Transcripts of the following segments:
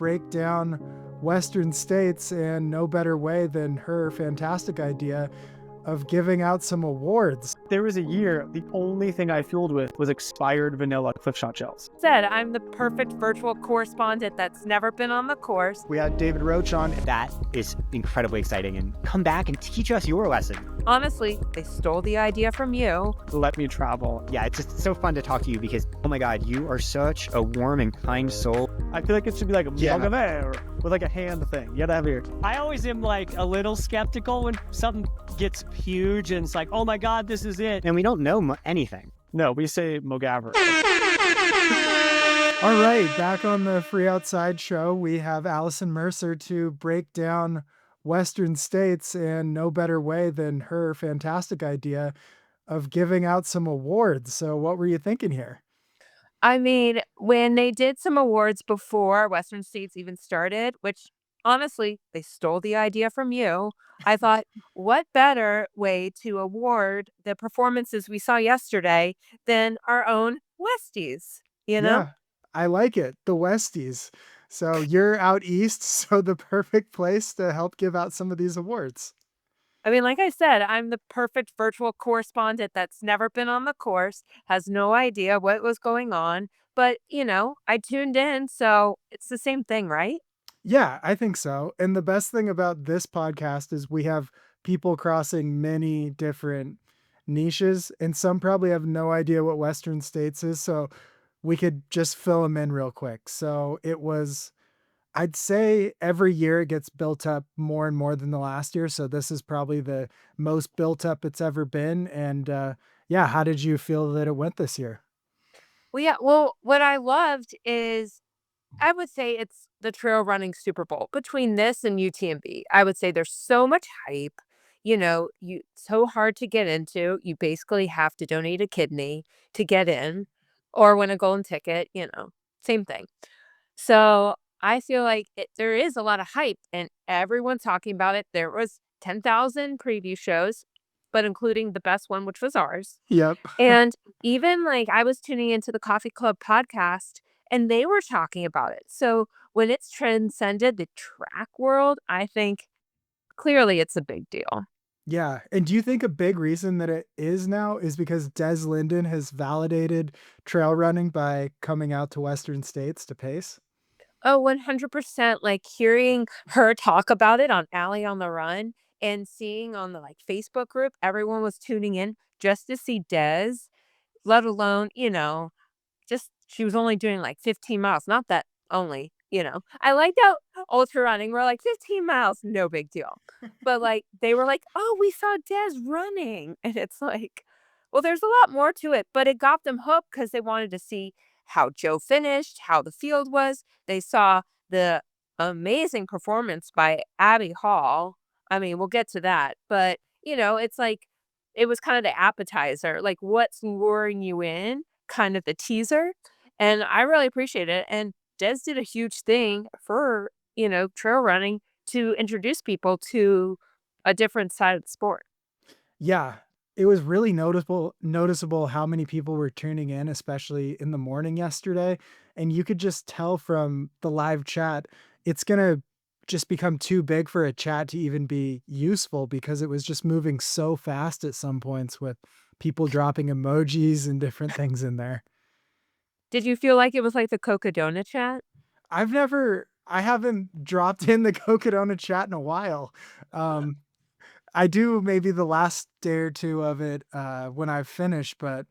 break down Western states, and no better way than her fantastic idea of giving out some awards. There was a year, the only thing I fueled with was expired vanilla cliff shot shells. Said I'm the perfect virtual correspondent that's never been on the course. We had David Roach on. That is incredibly exciting, and come back and teach us your lesson. Honestly, they stole the idea from you. Let me travel. Yeah, it's just so fun to talk to you because, oh my God, you are such a warm and kind soul. I feel like it should be like a or with like a hand thing. You gotta have your... I always am like a little skeptical when something gets huge and it's like, oh my God, this is it. And we don't know anything. No, we say Mogaver. All right, back on the Free Outside show, we have Allison Mercer to break down Western states, and no better way than her fantastic idea of giving out some awards. So what were you thinking here? I mean, when they did some awards before Western States even started, which honestly, they stole the idea from you, I thought, what better way to award the performances we saw yesterday than our own Westies, you know? Yeah, I like it. The Westies. So you're out east, so the perfect place to help give out some of these awards. I mean, like I said, I'm the perfect virtual correspondent that's never been on the course, has no idea what was going on. But, I tuned in, so it's the same thing, right? Yeah, I think so. And the best thing about this podcast is we have people crossing many different niches, and some probably have no idea what Western States is. So we could just fill them in real quick. So it was, I'd say every year it gets built up more and more than the last year. So this is probably the most built up it's ever been. And yeah, how did you feel that it went this year? Well, yeah. Well, what I loved is I would say it's the trail running Super Bowl between this and UTMB. I would say there's so much hype. So hard to get into. You basically have to donate a kidney to get in or win a golden ticket, same thing. So I feel like there is a lot of hype and everyone's talking about it. There was 10,000 preview shows, but including the best one, which was ours. Yep. And even I was tuning into the Coffee Club podcast and they were talking about it. So when it's transcended the track world, I think clearly it's a big deal. Yeah. And do you think a big reason that it is now is because Des Linden has validated trail running by coming out to Western States to pace? Oh, 100%. Hearing her talk about it on Allie on the Run and seeing on the Facebook group, everyone was tuning in just to see Des, let alone, just she was only doing 15 miles. Not that only, I liked how ultra running, we're 15 miles, no big deal. But they were oh, we saw Des running. And it's well, there's a lot more to it, but it got them hooked because they wanted to see how Joe finished, how the field was. They saw the amazing performance by Abby Hall. I mean, we'll get to that, but it's it was kind of the appetizer, what's luring you in, kind of the teaser. And I really appreciate it. And Des did a huge thing for, trail running to introduce people to a different side of the sport. Yeah. It was really noticeable how many people were tuning in, especially in the morning yesterday. And you could just tell from the live chat, it's going to just become too big for a chat to even be useful because it was just moving so fast at some points with people dropping emojis and different things in there. Did you feel like it was the Cocodona chat? I haven't dropped in the Cocodona chat in a while. I do maybe the last day or two of it when I've finished, but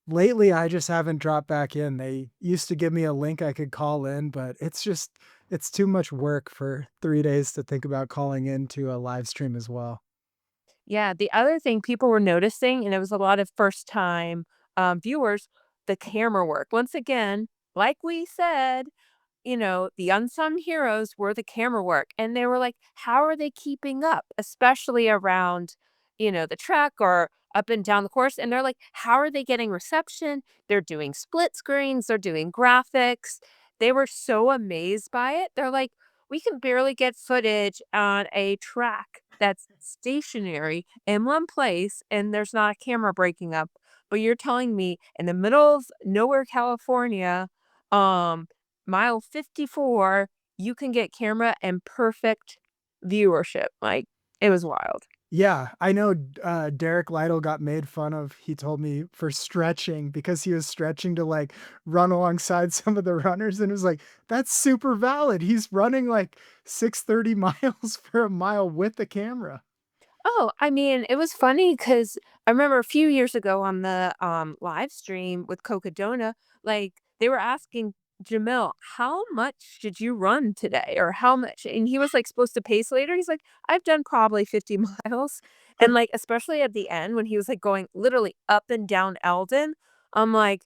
lately I just haven't dropped back in. They used to give me a link I could call in, but it's too much work for 3 days to think about calling into a live stream as well. Yeah, the other thing people were noticing, and it was a lot of first-time viewers, the camera work. Once again, like we said, the unsung heroes were the camera work. And they were how are they keeping up, especially around, the track or up and down the course? And they're how are they getting reception? They're doing split screens. They're doing graphics. They were so amazed by it. They're we can barely get footage on a track that's stationary in one place and there's not a camera breaking up. But you're telling me in the middle of nowhere, California, mile 54, you can get camera and perfect viewership. Like, it was wild. Yeah, I know, Derek Lytle got made fun of, he told me, for stretching because he was stretching to, like, run alongside some of the runners, and it was like, "That's super valid." He's running, like, 6:30 miles for a mile with the camera. Oh, I mean, it was funny because I remember a few years ago on the, live stream with Coca like, they were asking Jamil, "How much did you run today?" Or "How much?" And he was, like, supposed to pace later. He's like, "I've done probably 50 miles." And, like, especially at the end when he was, like, going literally up and down Eldon, I'm like,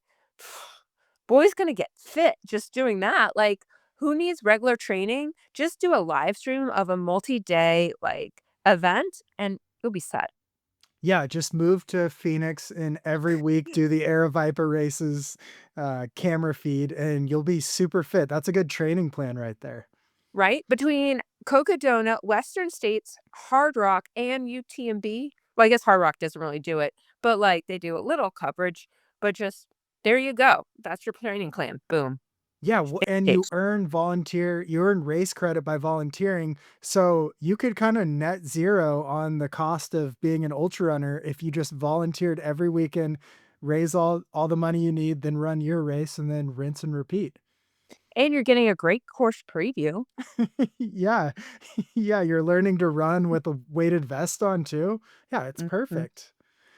"Boy's gonna get fit just doing that." Like, who needs regular training? Just do a live stream of a multi-day, like, event, and you'll be set. Yeah, just move to Phoenix and every week do the Air Viper races, camera feed, and you'll be super fit. That's a good training plan right there. Right? Between Cocodona, Western States, Hard Rock, and UTMB. Well, I guess Hard Rock doesn't really do it, but, like, they do a little coverage, but just there you go. That's your training plan. Boom. Yeah, and Hey, you earn race credit by volunteering, so you could kinda net 0 on the cost of being an ultra runner if you just volunteered every weekend, raise all the money you need, then run your race, and then rinse and repeat. and you're getting a great course preview. Yeah. Yeah, you're learning to run with a weighted vest on too. Yeah, it's Mhm. perfect.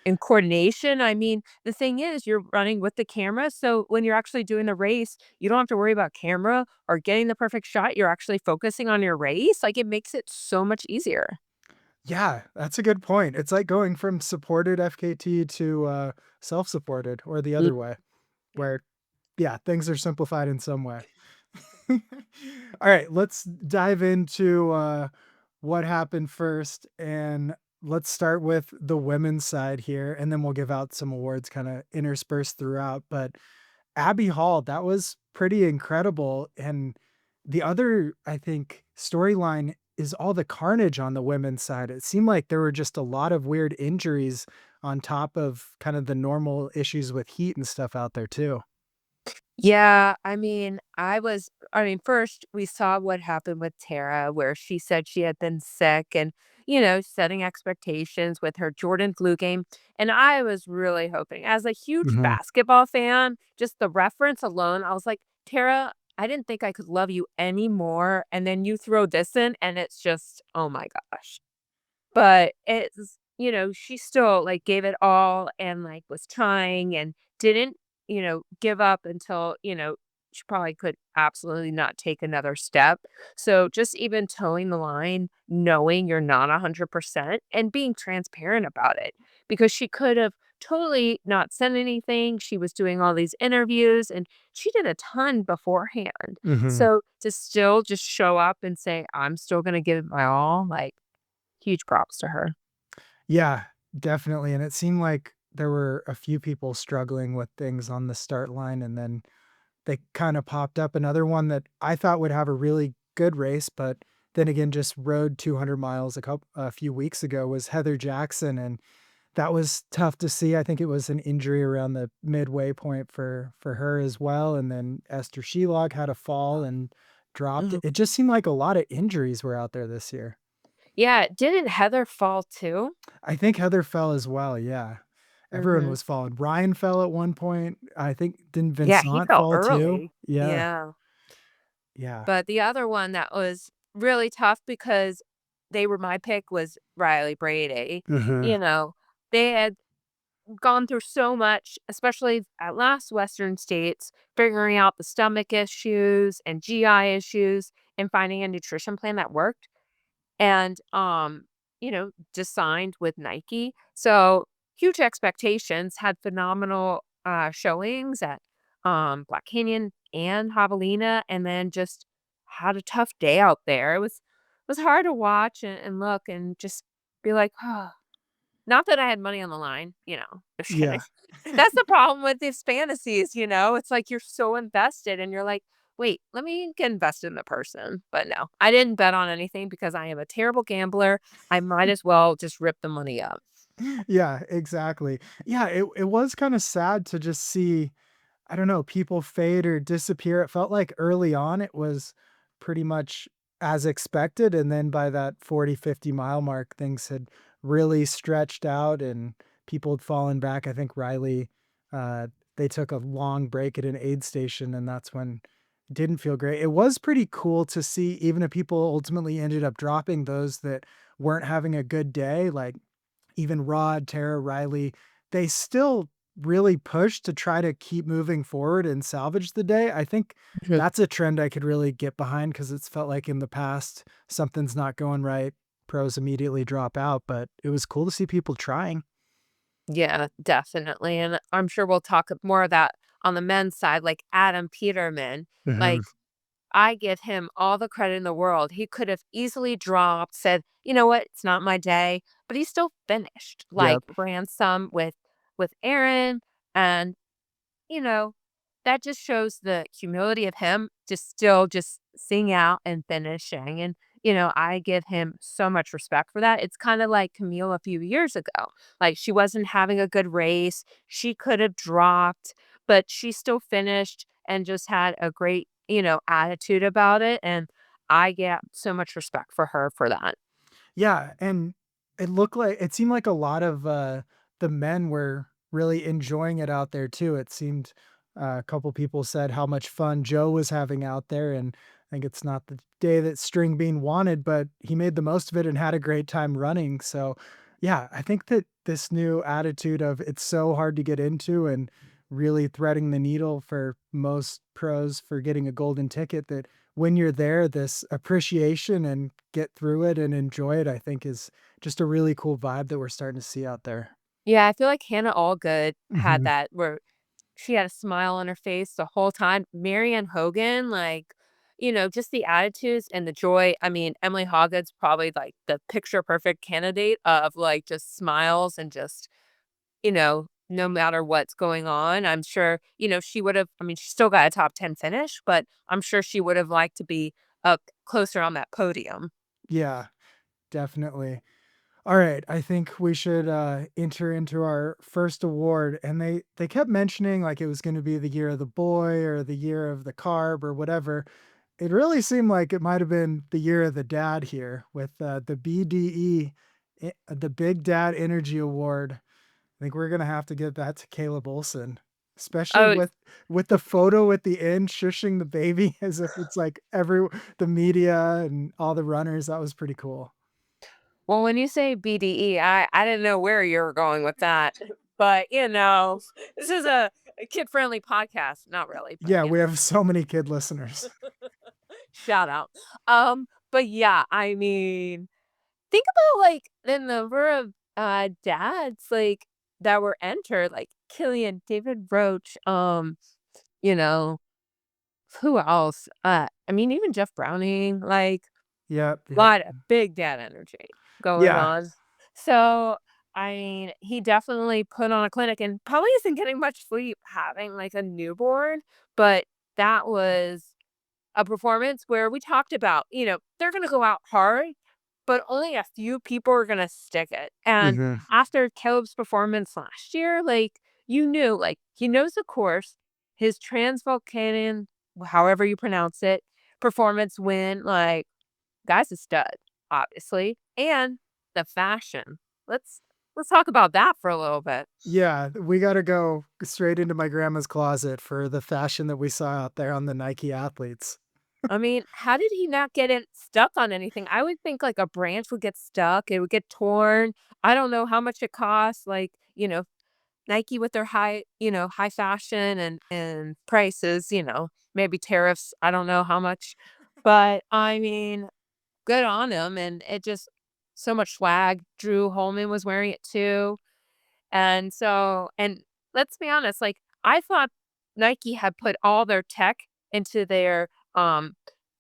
And coordination, I mean, the thing is you're running with the camera, so when you're actually doing the race, you don't have to worry about camera or getting the perfect shot, you're actually focusing on your race, like, it makes it so much easier. Yeah, that's a good point. It's like going from supported FKT to, self-supported or the Mm, other way, where, yeah, things are simplified in some way. All right, let's dive into, what happened first, and let's start with the women's side here, and then we'll give out some awards kinda interspersed throughout, but Abby Hall, that was pretty incredible, and the other, I think, storyline is all the carnage on the women's side. It seemed like there were just a lot of weird injuries on top of kind of the normal issues with heat and stuff out there too. Yeah, I mean, first, we saw what happened with Tara, where she said she had been sick and, setting expectations with her Jordan flu game, and I was really hoping as a huge Mhm. basketball fan, just the reference alone, I was like, "Tara, I didn't think I could love you anymore, and then you throw this in, and it's just, oh my gosh." But it's she still, like, gave it all and, like, was trying and didn't, give up until, she probably could absolutely not take another step. So, just even towing the line, knowing you're not 100% and being transparent about it, because she could have totally not said anything. She was doing all these interviews, and she did a ton beforehand. Mhm. So, to still just show up and say, "I'm still gonna give it my all," like, huge props to her. Yeah, definitely, and it seemed like there were a few people struggling with things on the start line, and then they kinda popped up. Another one that I thought would have a really good race, but then again just rode 200 miles a few weeks ago was Heather Jackson, and that was tough to see. I think it was an injury around the midway point for her as well, and then Esther Shelock had a fall and dropped. Mhm. It just seemed like a lot of injuries were out there this year. Yeah, didn't Heather fall too? I think Heather fell as well, yeah. Everyone Mhm. was falling. Ryan fell at one point. I think didn't Yeah, he Vincent fell fall too? early. Yeah, Yeah. yeah. But the other one that was really tough because they were my pick was Riley Brady. Mhm. You know, they had gone through so much, especially at last Western States, figuring out the stomach issues and GI issues and finding a nutrition plan that worked. And just signed with Nike. So huge expectations, had phenomenal showings at Black Canyon and Javelina, and then just had a tough day out there. It was hard to watch and look and just be like, oh, not that I had money on the line, just kidding. Yeah. That's the problem with these fantasies. It's like you're so invested and you're like, wait, let me get invested in the person. But no, I didn't bet on anything because I am a terrible gambler. I might as well just rip the money up. Yeah, exactly. Yeah, it was kinda sad to just see, I don't know, people fade or disappear. It felt like early on it was pretty much as expected, and then by that 40, 50-mile mark, things had really stretched out and people had fallen back. I think Riley, uh, they took a long break at an aid station, and that's when it didn't feel great. It was pretty cool to see, even if people ultimately ended up dropping, those that weren't having a good day, like even Rod, Tara, Riley, they still really pushed to try to keep moving forward and salvage the day. I think Mhm. that's a trend I could really get behind because it's felt like in the past something's not going right, pros immediately drop out, but it was cool to see people trying. Yeah, definitely, and I'm sure we'll talk more of that on the men's side, like Adam Peterman, Mhm. like, I give him all the credit in the world. He could have easily dropped, said, "You know what? It's not my day," but he still finished, like, Yep. ran some with Aaron, and you know, that just shows the humility of him just still just seeing out and finishing. And, I give him so much respect for that. It's kind of like Camille a few years ago. Like she wasn't having a good race. She could have dropped, but she still finished and just had a great, attitude about it. And I get so much respect for her for that. Yeah, and it seemed like a lot of, the men were really enjoying it out there too. It seemed, a couple people said how much fun Joe was having out there, and I think it's not the day that String Bean wanted, but he made the most of it and had a great time running. So, yeah, I think that this new attitude of it's so hard to get into and really threading the needle for most pros for getting a golden ticket, that when you're there, this appreciation and get through it and enjoy it, I think is just a really cool vibe that we're starting to see out there. Yeah, I feel like Hannah Allgood had Mhm. that where she had a smile on her face the whole time. Marianne Hogan, like, just the attitudes and the joy. I mean, Emily Hoggood's probably like the picture perfect candidate of like just smiles and just, no matter what's going on. I'm sure, she would have, I mean, she still got a top 10 finish, but I'm sure she would have liked to be up closer on that podium. Yeah, definitely. All right, I think we should enter into our first award. And they kept mentioning like it was going to be the year of the boy or the year of the carb or whatever. It really seemed like it might have been the year of the dad here with the BDE, the Big Dad Energy Award. I think we're gonna have to give that to Caleb Olson, especially Oh, with the photo at the end shushing the baby as if it's like the media and all the runners. That was pretty cool. well, when you say BDE, I didn't know where you were going with that. But, this is a kid-friendly podcast. Not really, but, Yeah, we have so many kid listeners. shout out. But yeah, I mean, think about, like, the number of, dads, like, that were entered, like Killian, David Roach, you know, who else? I mean, even Jeff Browning, like, Yep, yep. lot of big dad energy going Yeah. on. So, I mean, he definitely put on a clinic and probably isn't getting much sleep having like a newborn, but that was a performance where we talked about, they're going to go out hard, but only a few people are going to stick it. And Mhm. after Caleb's performance last year, like you knew, like he knows the course, his Transvolcanian, however you pronounce it, performance win, like guy's a stud, obviously, and the fashion. Let's let's talk about that for a little bit. Yeah, we gotta go straight into my grandma's closet for the fashion that we saw out there on the Nike athletes. I mean, how did he not get it stuck on anything? I would think like a branch would get stuck, it would get torn. I don't know how much it costs. Like, Nike with their high fashion and prices, maybe tariffs. I don't know how much, but I mean, good on him. And it just so much swag. Drew Holman was wearing it too. And let's be honest, like I thought Nike had put all their tech into their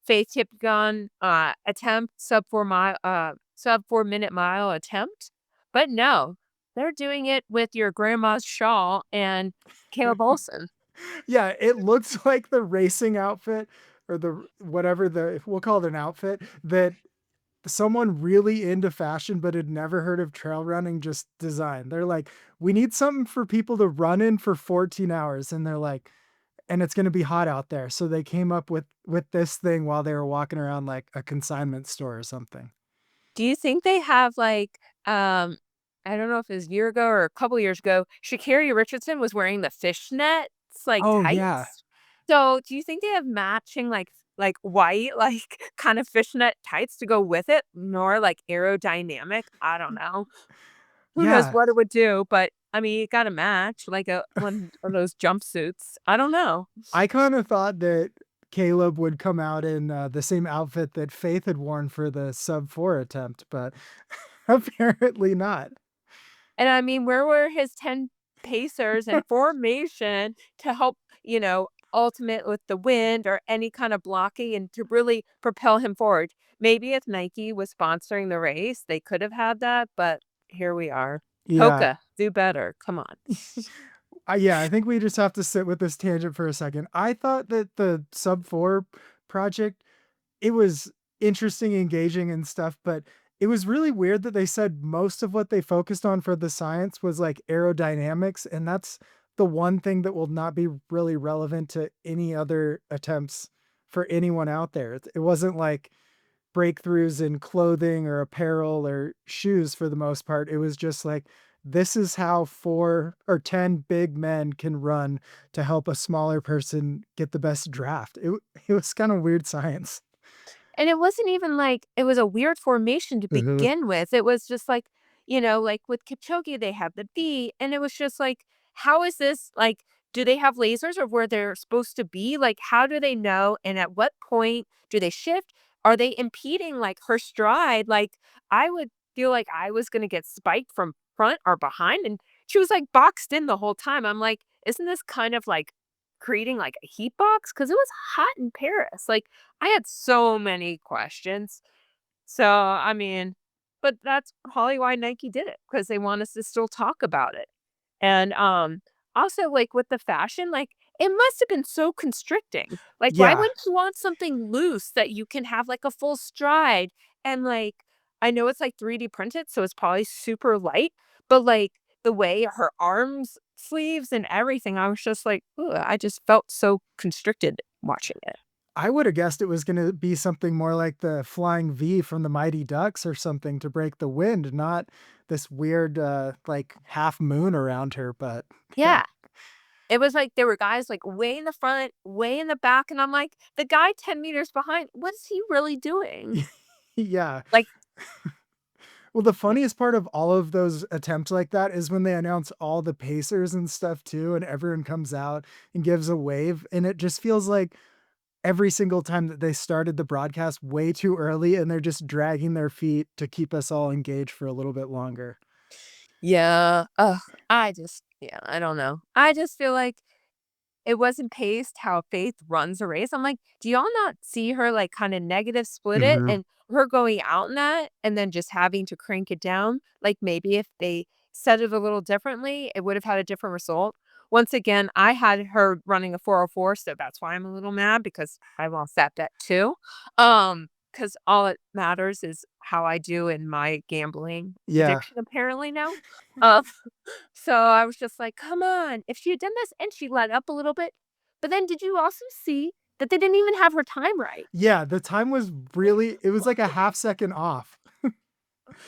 faith tip gun attempt sub 4 minute mile attempt. But no, they're doing it with your grandma's shawl and Caleb Olson. Yeah, it looks like the racing outfit or the whatever we'll call it an outfit that someone really into fashion but had never heard of trail running just designed. They're like, "We need something for people to run in for 14 hours." And they're like, and it's going to be hot out there. So they came up with this thing while they were walking around like a consignment store or something. Do you think they have like I don't know if it was a year ago or a couple years ago, Sha'Carri Richardson was wearing the fishnets like Oh yeah. tights. So do you think they have matching like white like kind of fishnet tights to go with it? More like aerodynamic? I don't know. Who knows Yeah. what it would do, but I mean, you got to match like a one of those jumpsuits. I don't know. I kind of thought that Caleb would come out in the same outfit that Faith had worn for the sub 4 attempt, but apparently not. And I mean, where were his 10 pacers and formation to help, ultimate with the wind or any kind of blocking and to really propel him forward? Maybe if Nike was sponsoring the race, they could have had that, but here we are. Yeah. Hoka, do better. Come on. Yeah, I think we just have to sit with this tangent for a second. I thought that the sub 4 project, it was interesting, engaging and stuff, but it was really weird that they said most of what they focused on for the science was like aerodynamics. And that's the one thing that will not be really relevant to any other attempts for anyone out there. It wasn't like breakthroughs in clothing or apparel or shoes for the most part. It was just like, this is how 4 or 10 big men can run to help a smaller person get the best draft. It was kind of weird science. And it wasn't even like it was a weird formation to Mhm. begin with. It was just like, like with Kipchoge, they have the B, and it was just like, how is this like? Do they have lasers of where they're supposed to be? Like, how do they know? And at what point do they shift? Are they impeding like her stride? Like, I would feel like I was going to get spiked from front or behind. And she was like boxed in the whole time. I'm like, isn't this kind of like creating like a heat box? Because it was hot in Paris. Like, I had so many questions. So, I mean, but that's probably why Nike did it because they want us to still talk about it. And also like with the fashion, like it must have been so constricting. Like why Yeah. wouldn't you want something loose that you can have like a full stride and like I know it's like 3D printed, so it's probably super light, but like the way her arms, sleeves and everything, I was just like, "Ooh," I just felt so constricted watching it. I would have guessed it was going to be something more like the flying V from the Mighty Ducks or something to break the wind, not this weird like half moon around her, but yeah. Yeah. It was like there were guys like way in the front, way in the back, and I'm like, the guy 10 meters behind, what is he really doing? Yeah. Like, Well, the funniest part of all of those attempts like that is when they announce all the pacers and stuff too, and everyone comes out and gives a wave. And it just feels like every single time that they started the broadcast way too early and they're just dragging their feet to keep us all engaged for a little bit longer. yeah. Ugh, yeah, I don't know. I just feel like it wasn't paced how Faith runs a race. I'm like, do y'all not see her like kind of negative split it Mhm. and her going out in that and then just having to crank it down? Like maybe if they said it a little differently, it would have had a different result. Once again, I had her running a 404, so that's why I'm a little mad because I lost that bet too. Because all it matters is how I do in my gambling Yeah. addiction apparently now. Um, so I was just like, "Come on." If she had done this and she let up a little bit, but then did you also see that they didn't even have her time right? Yeah. The time was really, it was like a half second off.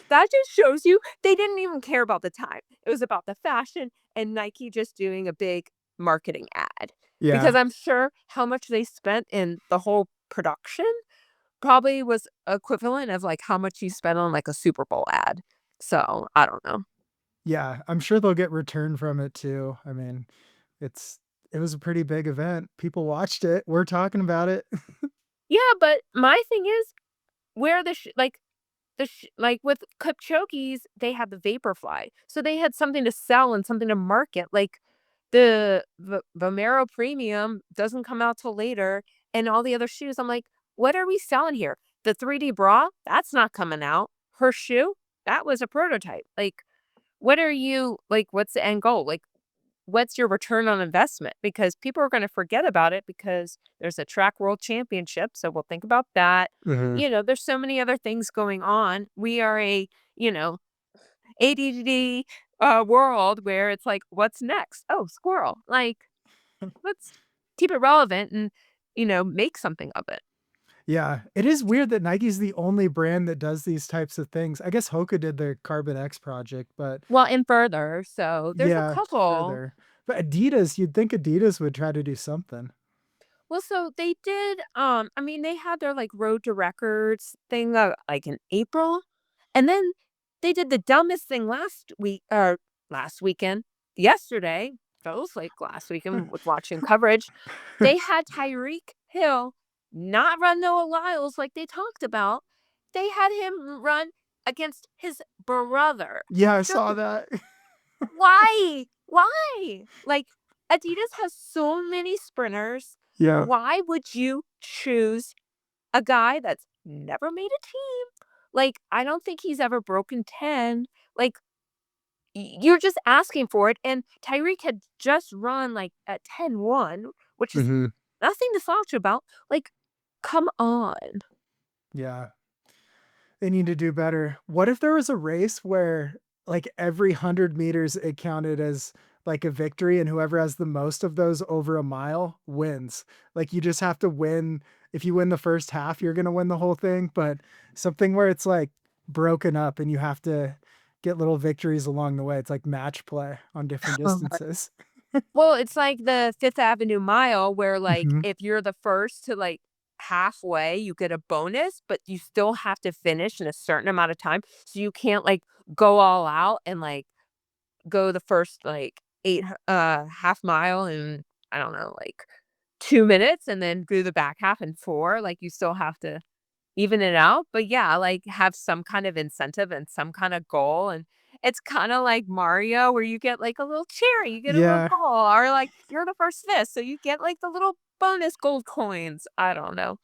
That just shows you they didn't even care about the time. It was about the fashion and Nike just doing a big marketing ad. Because Yeah. I'm sure how much they spent in the whole production probably was equivalent of like how much you spent on like a Super Bowl ad. So I don't know. Yeah. I'm sure they'll get return from it too. I mean, it's, it was a pretty big event. People watched it. We're talking about it. Yeah, but my thing is where like with Kipchoge's, they had the Vaporfly, so they had something to sell and something to market. Like the Vomero Premium doesn't come out till later, and all the other shoes. I'm like, what are we selling here? The 3D bra, that's not coming out. Her shoe, that was a prototype. Like, what are you like? What's the end goal? Like, what's your return on investment? Because people are going to forget about it because there's a track world championship. So we'll think about that. Mhm. There's so many other things going on. We are you know, ADD world where it's like, what's next? Oh, squirrel. Like, let's keep it relevant and, make something of it. Yeah, it is weird that Nike's the only brand that does these types of things. I guess Hoka did their Carbon X project, but Well, and further, so there's a yeah, couple. further. But Adidas, you'd think Adidas would try to do something. Well, so they did, they had their, like, Road to Records thing, like, in April, and then they did the dumbest thing last weekend, yesterday, feels like last weekend with watching coverage. They had Tyreek Hill not run Noah Lyles like they talked about. They had him run against his brother. Yeah, I Just saw that. why? Why? Like, Adidas has so many sprinters. Yeah. Why would you choose a guy that's never made a team? Like, I don't think he's ever broken 10. Like, you're just asking for it. And Tyreek had just run like at 10-1, which is Mhm. nothing to slouch about. Like, come on. Yeah. They need to do better. What if there was a race where, like, every 100 meters it counted as, like, a victory, and whoever has the most of those over a mile wins? Like, you just have to win. If you win the first half, you're gonna win the whole thing, but something where it's, like, broken up and you have to get little victories along the way. It's like match play on different distances. Well, it's like the Fifth Avenue Mile where, like, Mhm. if you're the first to, like, halfway, you get a bonus, but you still have to finish in a certain amount of time. So you can't, like, go all out and, like, go the first, like, half mile in, I don't know, like, 2 minutes and then do the back half in 4. Like, you still have to even it out, but yeah, like, have some kind of incentive and some kinda goal, and it's kinda like Mario where you get, like, a little cherry, you get a little Yeah. goal, or, like, you're the first this, so you get, like, the little bonus gold coins. I don't know.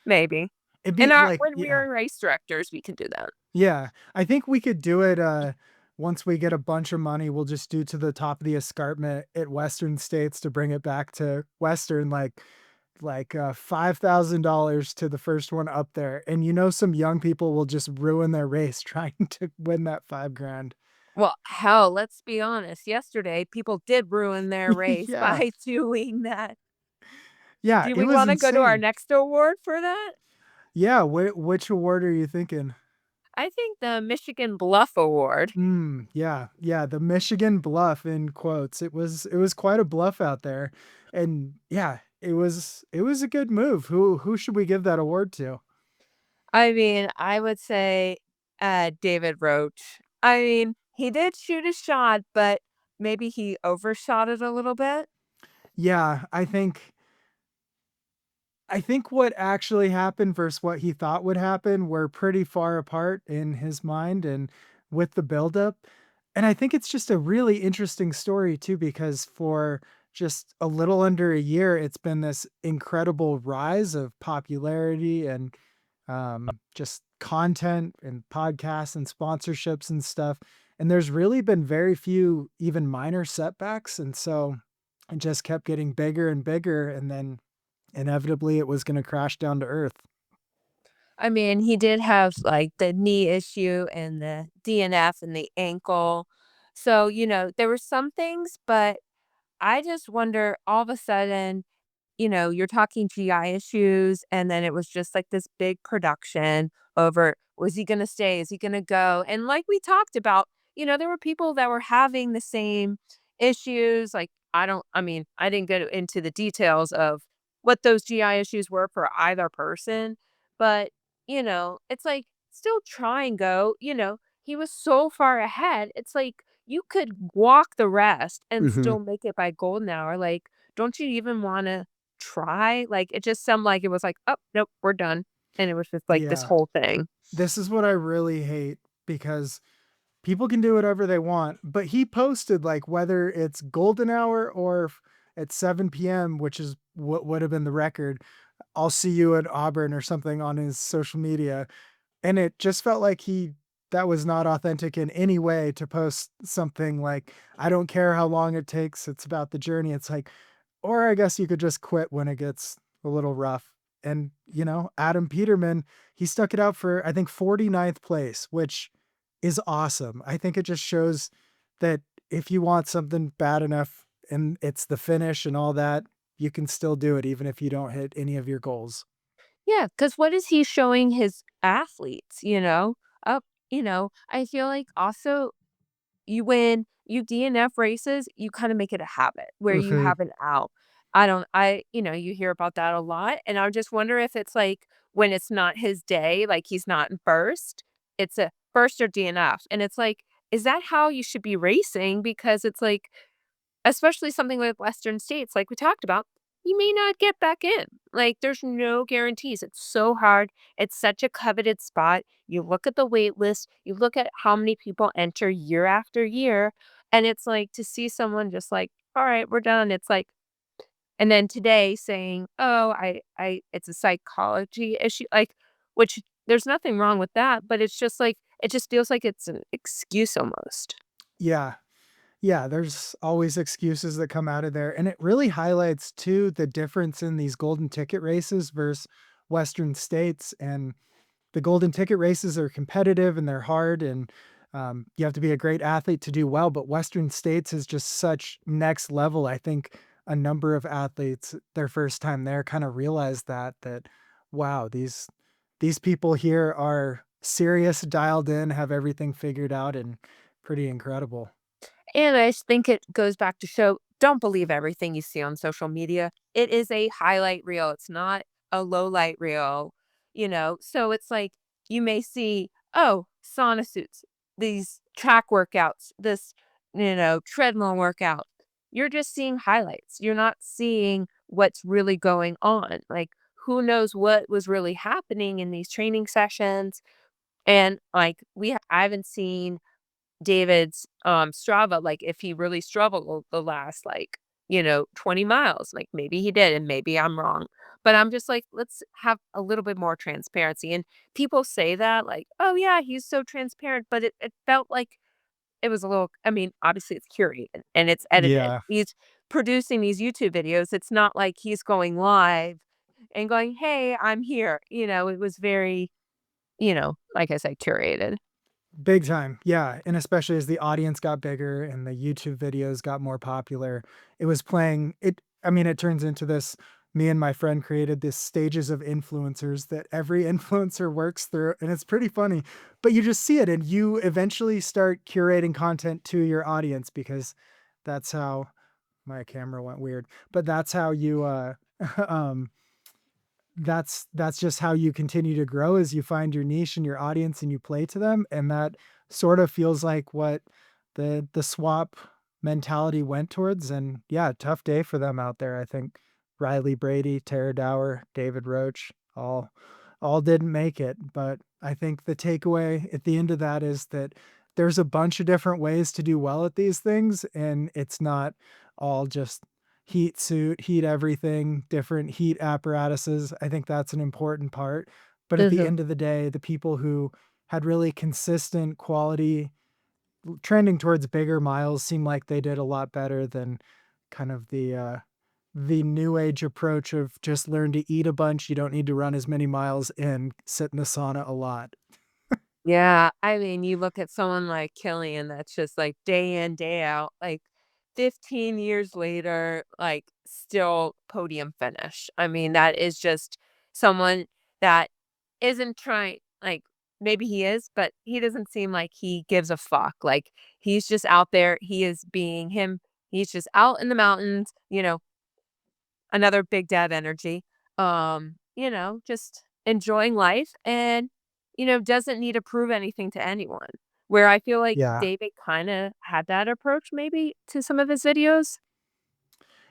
Maybe. It'd And be like when we yeah. are race directors, we can do that. Yeah, I think we could do it, once we get a bunch of money, we'll just do to the top of the escarpment at Western states to bring it back to Western, $5,000 to the first one up there, and some young people will just ruin their race trying to win that 5 grand. Well, hell, let's be honest, yesterday, people did ruin their race Yeah, by doing that. yeah, Do it we was wanna go to our insane. next award for that? Yeah, which award are you thinking? I think the Michigan Bluff Award. Yeah, yeah, the Michigan bluff in quotes. It was quite a bluff out there, and yeah, it was a good move. Who should we give that award to? I mean, I would say, David Roach. I mean, he did shoot a shot, but maybe he overshot it a little bit. Yeah, I think what actually happened versus what he thought would happen were pretty far apart in his mind and with the buildup. And I think it's just a really interesting story too, because for just a little under a year, it's been this incredible rise of popularity and just content and podcasts and sponsorships and stuff. And there's really been very few even minor setbacks. And so it just kept getting bigger and bigger. And then inevitably, it was gonna crash down to earth. I mean, he did have, like, the knee issue and the DNF and the ankle. So, there were some things, but I just wonder all of a sudden, you're talking GI issues, and then it was just like this big production over was he going to stay? Is he going to go? And like we talked about, there were people that were having the same issues. Like, I didn't get into the details of what those GI issues were for either person, but, it's like still try and go, he was so far ahead. It's like you could walk the rest and Mhm. still make it by golden hour. Like, don't you even want to try? Like, it just sounded like it was like, "Oh, nope, we're done." And it was just like this Yeah. whole thing. This is what I really hate because people can do whatever they want, but he posted, like, whether it's golden hour or f at 7 p.m., which is what would have been the record, "I'll see you at Auburn," or something on his social media, and it just felt like that was not authentic in any way to post something like, "I don't care how long it takes, it's about the journey." It's like, or I guess you could just quit when it gets a little rough. And, Adam Peterman, he stuck it out for, I think, 49th place, which is awesome. I think it just shows that if you want something bad enough and it's the finish and all that, you can still do it even if you don't hit any of your goals. Yeah, because what is he showing his athletes, you know? Up, I feel like also when you DNF races, you kinda make it a habit where you Mhm. have an out. You hear about that a lot, and I just wonder if it's like when it's not his day, like he's not in first, it's a first or DNF, and it's like, is that how you should be racing? Because it's like, especially something with Western states, like we talked about, you may not get back in. Like, there's no guarantees. It's so hard. It's such a coveted spot. You look at the wait list, you look at how many people enter year after year, and it's like to see someone just like, all right, we're done. It's like, and then today saying, oh, it's a psychology issue, like, which there's nothing wrong with that, but it's just like, it just feels like it's an excuse almost. Yeah. Yeah, there's always excuses that come out of there, and it really highlights too the difference in these golden ticket races versus Western states. And the golden ticket races are competitive and they're hard, and you have to be a great athlete to do well. But Western states is just such next level. I think a number of athletes, their first time there, kind of realize that wow, these people here are serious, dialed in, have everything figured out, and pretty incredible. And I just think it goes back to show, don't believe everything you see on social media. It is a highlight reel. It's not a low light reel. So it's like you may see, oh, sauna suits, these track workouts, this, treadmill workout. You're just seeing highlights. You're not seeing what's really going on. Like, who knows what was really happening in these training sessions. And like I haven't seen David's, Strava, like, if he really struggled the last, like, 20 miles, like, maybe he did, and maybe I'm wrong. But I'm just like, let's have a little bit more transparency, and people say that, like, "Oh, yeah, he's so transparent," but it felt like it was a little, I mean, obviously, it's curated, and it's edited. Yeah. He's producing these YouTube videos. It's not like he's going live and going, "Hey, I'm here." It was very, like I said, curated. Big time, yeah, and especially as the audience got bigger and the YouTube videos got more popular, it was playing it. I mean, it turns into this, me and my friend created this stages of influencers that every influencer works through, and it's pretty funny, but you just see it, and you eventually start curating content to your audience because that's how my camera went weird, but that's how you, um that's just how you continue to grow as you find your niche and your audience and you play to them, and that sort of feels like what the swap mentality went towards. And yeah, tough day for them out there. I think Riley Brady, Tara Dower, David Roach, all didn't make it, but I think the takeaway at the end of that is that there's a bunch of different ways to do well at these things, and it's not all just heat suit, heat everything, different heat apparatuses. I think that's an important part. But at the Mhm. end of the day, the people who had really consistent quality trending towards bigger miles seem like they did a lot better than kind of the new age approach of just learn to eat a bunch. You don't need to run as many miles and sit in the sauna a lot. Yeah, I mean, you look at someone like Killian that's just like day in, day out, like 15 years later, like still podium finish. I mean, that is just someone that isn't trying, like, maybe he is, but he doesn't seem like he gives a fuck. Like, he's just out there. He is being him. He's just out in the mountains, another big dad energy. Just enjoying life and, doesn't need to prove anything to anyone. Where I feel like Yeah. David kind of had that approach maybe to some of his videos.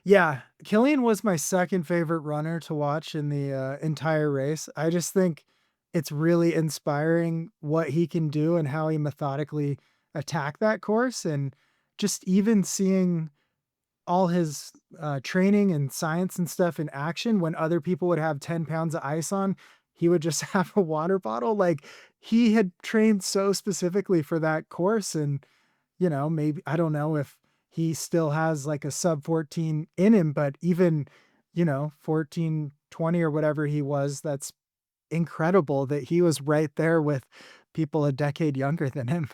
Yeah, Killian was my second favorite runner to watch in the, entire race. I just think it's really inspiring what he can do and how he methodically attacked that course, and just even seeing all his, training and science and stuff in action when other people would have 10 pounds of ice on, he would just have a water bottle. Like, he had trained so specifically for that course, and maybe I don't know if he still has like a sub 14 in him, but even, 14, 20 or whatever he was, that's incredible that he was right there with people a decade younger than him.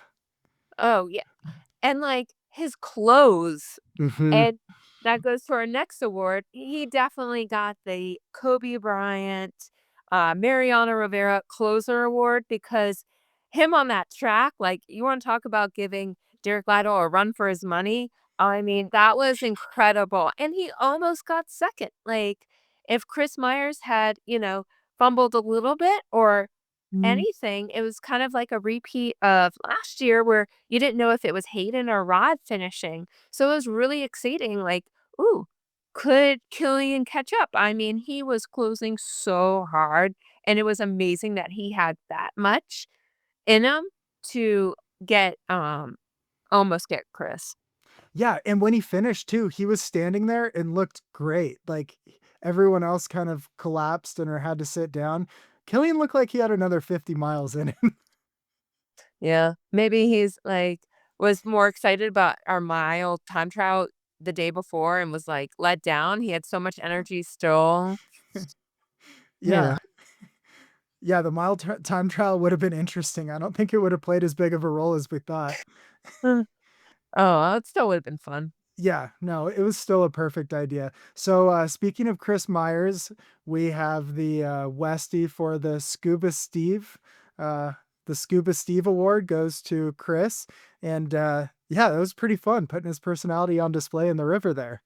Oh, yeah. And like, his clothes. Mhm. And that goes to our next award. He definitely got the Kobe Bryant, Mariano Rivera Closer Award because him on that track, like, you want to talk about giving Derek Lytle a run for his money. I mean, that was incredible. And he almost got second. Like, if Chris Myers had, fumbled a little bit or Mm. anything, it was kind of like a repeat of last year where you didn't know if it was Hayden or Rod finishing. So it was really exciting. Like, ooh, could Killian catch up? I mean, he was closing so hard, and it was amazing that he had that much in him to get almost get Chris. Yeah, and when he finished too, he was standing there and looked great. Like, everyone else kind of collapsed and or had to sit down. Killian looked like he had another 50 miles in him. Yeah. Maybe he's like was more excited about our mile time trial the day before and was like let down. He had so much energy still. You Yeah. know. Yeah, the mile time trial would have been interesting. I don't think it would have played as big of a role as we thought. Mm. Oh, it still would have been fun. Yeah, no, it was still a perfect idea. So, speaking of Chris Myers, we have the, Westie for the Scuba Steve. Uh, the Scuba Steve Award goes to Chris, and, yeah, it was pretty fun putting his personality on display in the river there.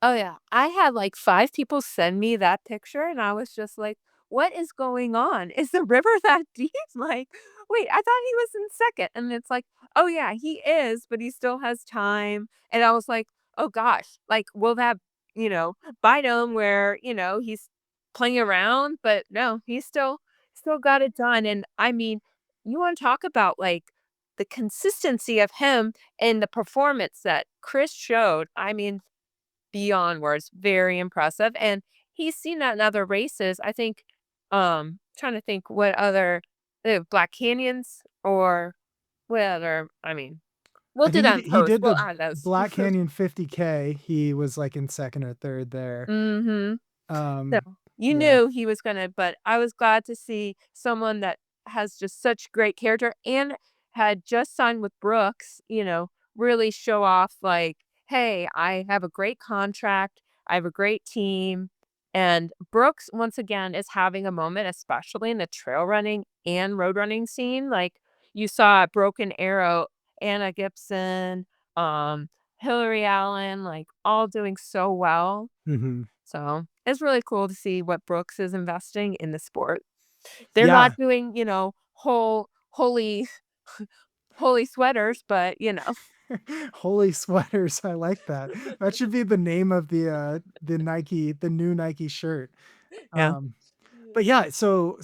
Oh, yeah. I had, like, 5 people send me that picture, and I was just like, "What is going on? Is the river that deep?" Like, "Wait, I thought he was in 2nd." And it's like, "Oh, yeah, he is, but he still has time." And I was like, "Oh gosh, like, will that, bite him where, he's playing around?" But no, he still got it done, and, I mean, you wanna talk about, like, the consistency of him and the performance that Chris showed. I mean, beyond words, very impressive, and he's seen that in other races. I think, trying to think what other Black Canyons or what other I mean, we'll I do think that in he post, did we'll the add those. Black Canyon 50K. He was, like, in 2nd or 3rd there. Mhm. So, Um, you yeah. knew he was gonna but I was glad to see someone that has just such great character and had just signed with Brooks, really show off like, "Hey, I have a great contract, I have a great team." And Brooks, once again, is having a moment, especially in the trail running and road running scene. Like, you saw at Broken Arrow, Anna Gibson, Hillary Allen, like, all doing so well. Mhm. So, it's really cool to see what Brooks is investing in the sport. They're Yeah. not doing, holy holy sweaters, but, Holy sweaters, I like that. That should be the name of the new Nike shirt. yeah. Um, but yeah, so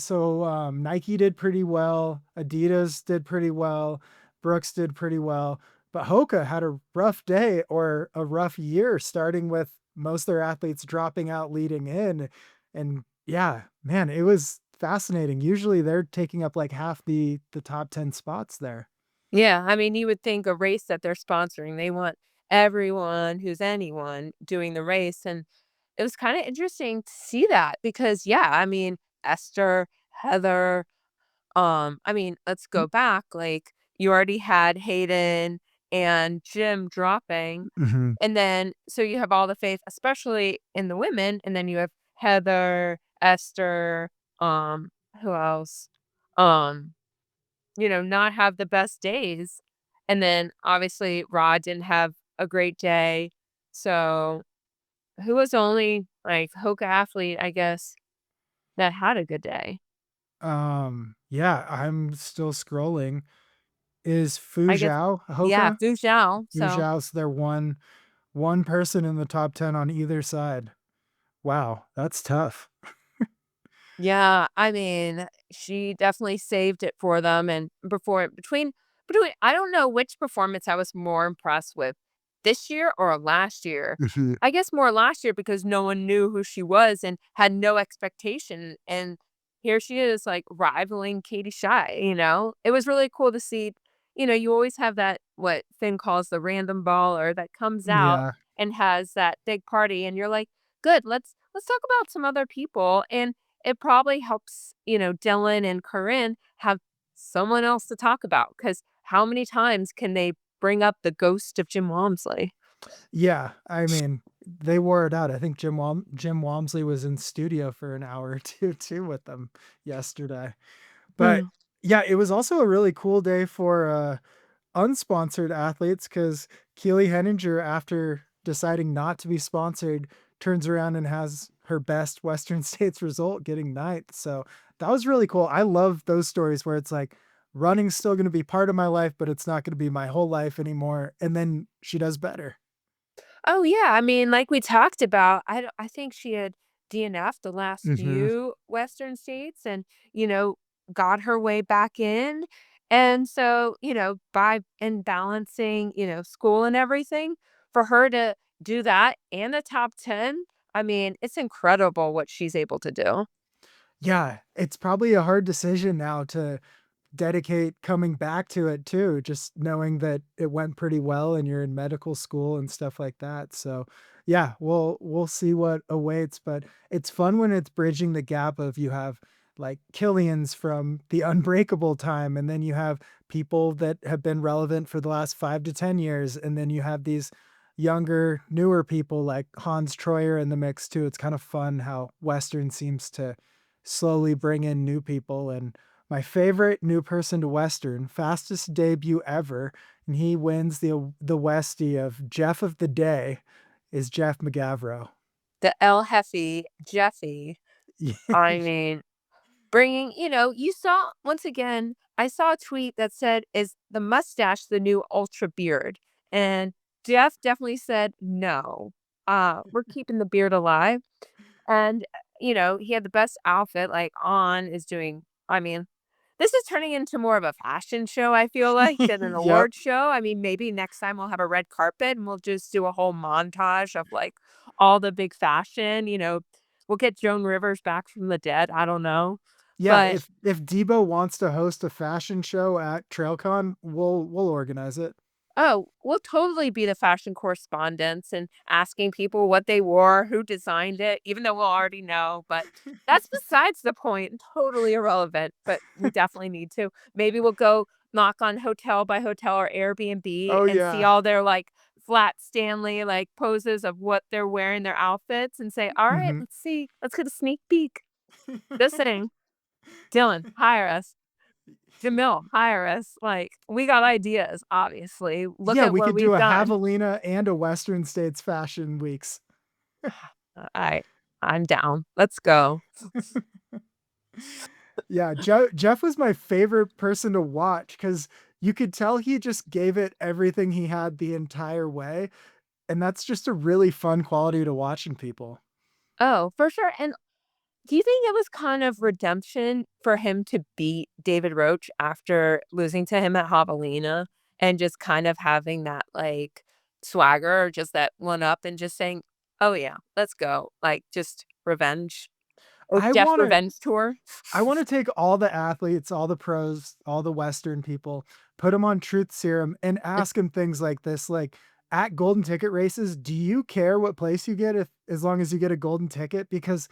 Nike did pretty well, Adidas did pretty well, Brooks did pretty well, but Hoka had a rough day or a rough year starting with most of their athletes dropping out leading in, and yeah, man, it was fascinating. Usually they're taking up like half the top 10 spots there. Yeah, I mean, you would think a race that they're sponsoring, they want everyone who's anyone doing the race, and it was kinda interesting to see that because, yeah, I mean, Esther, Heather, I mean, let's go back, like, you already had Hayden and Jim dropping, Mhm. and then so you have all the faith, especially in the women, and then you have Heather, Esther, who else? Um, not have the best days. And then obviously Rod didn't have a great day. So who was the only like Hoka athlete, I guess, that had a good day? Yeah, I'm still scrolling. Is Fu I guess Zhao yeah, Hoka? Fu Zhao. Fu So Zhao's their one person in the top 10 on either side. Wow, that's tough. yeah, I mean, she definitely saved it for them, and before between I don't know which performance I was more impressed with, this year or last year. Mhm. I guess more last year because no one knew who she was and had no expectation, and here she is, like, rivaling Katie Shy, you know? It was really cool to see, you always have that what Finn calls the random baller that comes out Yeah. and has that big party, and you're like, "Good, let's talk about some other people," and it probably helps, Dylan and Corinne have someone else to talk about because how many times can they bring up the ghost of Jim Walmsley. Yeah, I mean, they wore it out. I think Jim Walmsley was in studio for an hour or two too with them yesterday. But Mm. yeah, it was also a really cool day for unsponsored athletes because Keely Henninger, after deciding not to be sponsored, turns around and has her best Western States result, getting ninth. So that was really cool. I love those stories where it's like running's still going to be part of my life, but it's not going to be my whole life anymore. And then she does better. Oh, yeah, I mean, like we talked about, I think she had DNF'd the last Hmm. few Western states and, got her way back in, and so, by and balancing, school and everything, for her to do that and the top 10, I mean, it's incredible what she's able to do. Yeah, it's probably a hard decision now to dedicate coming back to it too, just knowing that it went pretty well and you're in medical school and stuff like that. So, yeah, we'll see what awaits, but it's fun when it's bridging the gap of you have like Killian's from the Unbreakable time, and then you have people that have been relevant for the last 5 to 10 years, and then you have these younger, newer people like Hans Troyer in the mix too. It's kind of fun how Western seems to slowly bring in new people. And my favorite new person to Western, fastest debut ever, and he wins the Westie of Jeff of the Day, is Jeff McGavro. The El Jefe, Jeffy, I mean, bringing you saw once again, I saw a tweet that said, "Is the mustache the new ultra beard?" And Jeff definitely said, "No, we're keeping the beard alive." And, he had the best outfit, like, on is doing I mean, this is turning into more of a fashion show, I feel like, than an Yep. award show. I mean, maybe next time we'll have a red carpet and we'll just do a whole montage of, like, all the big fashion, we'll get Joan Rivers back from the dead, I don't know. Yeah, But if Debo wants to host a fashion show at TrailCon, we'll organize it. oh, we'll totally be the fashion correspondents and asking people what they wore, who designed it, even though we'll already know. But that's besides the point, totally irrelevant. But we definitely need to. Maybe we'll go knock on hotel by hotel or Airbnb Oh and see yeah. all their like flat Stanley like poses of what they're wearing, their outfits, and say, all right, Hmm. let's see. Let's get a sneak peek. Just saying. Dylan, hire us. Jamil, hire us. Like, we got ideas, obviously. Look Yeah, at we what could do we've a done. Javelina and a Western States Fashion Weeks. I I'm down. Let's go. Yeah, Jeff was my favorite person to watch because you could tell he just gave it everything he had the entire way. And that's just a really fun quality to watch in people. Oh, for sure. And do you think it was kind of redemption for him to beat David Roach after losing to him at Javelina and just kind of having that like swagger or just that one up and just saying, "Oh yeah, let's go." Like just revenge or I Jeff want to revenge tour. I want to take all the athletes, all the pros, all the Western people, put them on Truth Serum and ask them things like this, like at golden ticket races, do you care what place you get if as long as you get a golden ticket? Because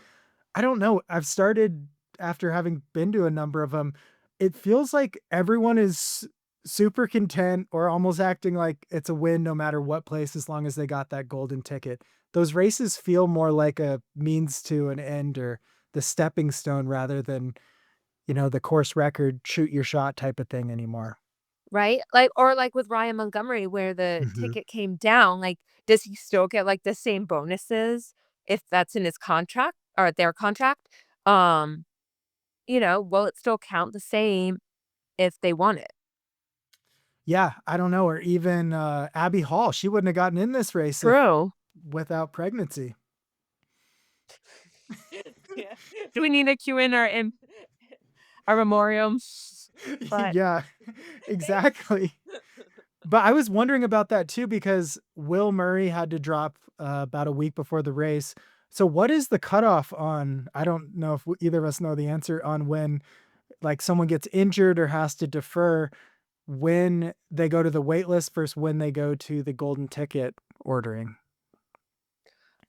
I don't know. I've started after having been to a number of them. It feels like everyone is super content or almost acting like it's a win no matter what place as long as they got that golden ticket. Those races feel more like a means to an end or the stepping stone rather than, the course record, shoot your shot type of thing anymore. Right? Like or like with Ryan Montgomery where the Mhm. ticket came down, like, does he still get, like, the same bonuses if that's in his contract or their contract? Um, will it still count the same if they won it? Yeah, I don't know. Or even Abby Hall, she wouldn't have gotten in this race if True. without pregnancy. Yeah. Do we need to cue in our memoriam? But Yeah, exactly. But I was wondering about that too because Will Murray had to drop about a week before the race. So what is the cutoff on? I don't know if either of us know the answer on when like someone gets injured or has to defer when they go to the wait list versus when they go to the golden ticket ordering.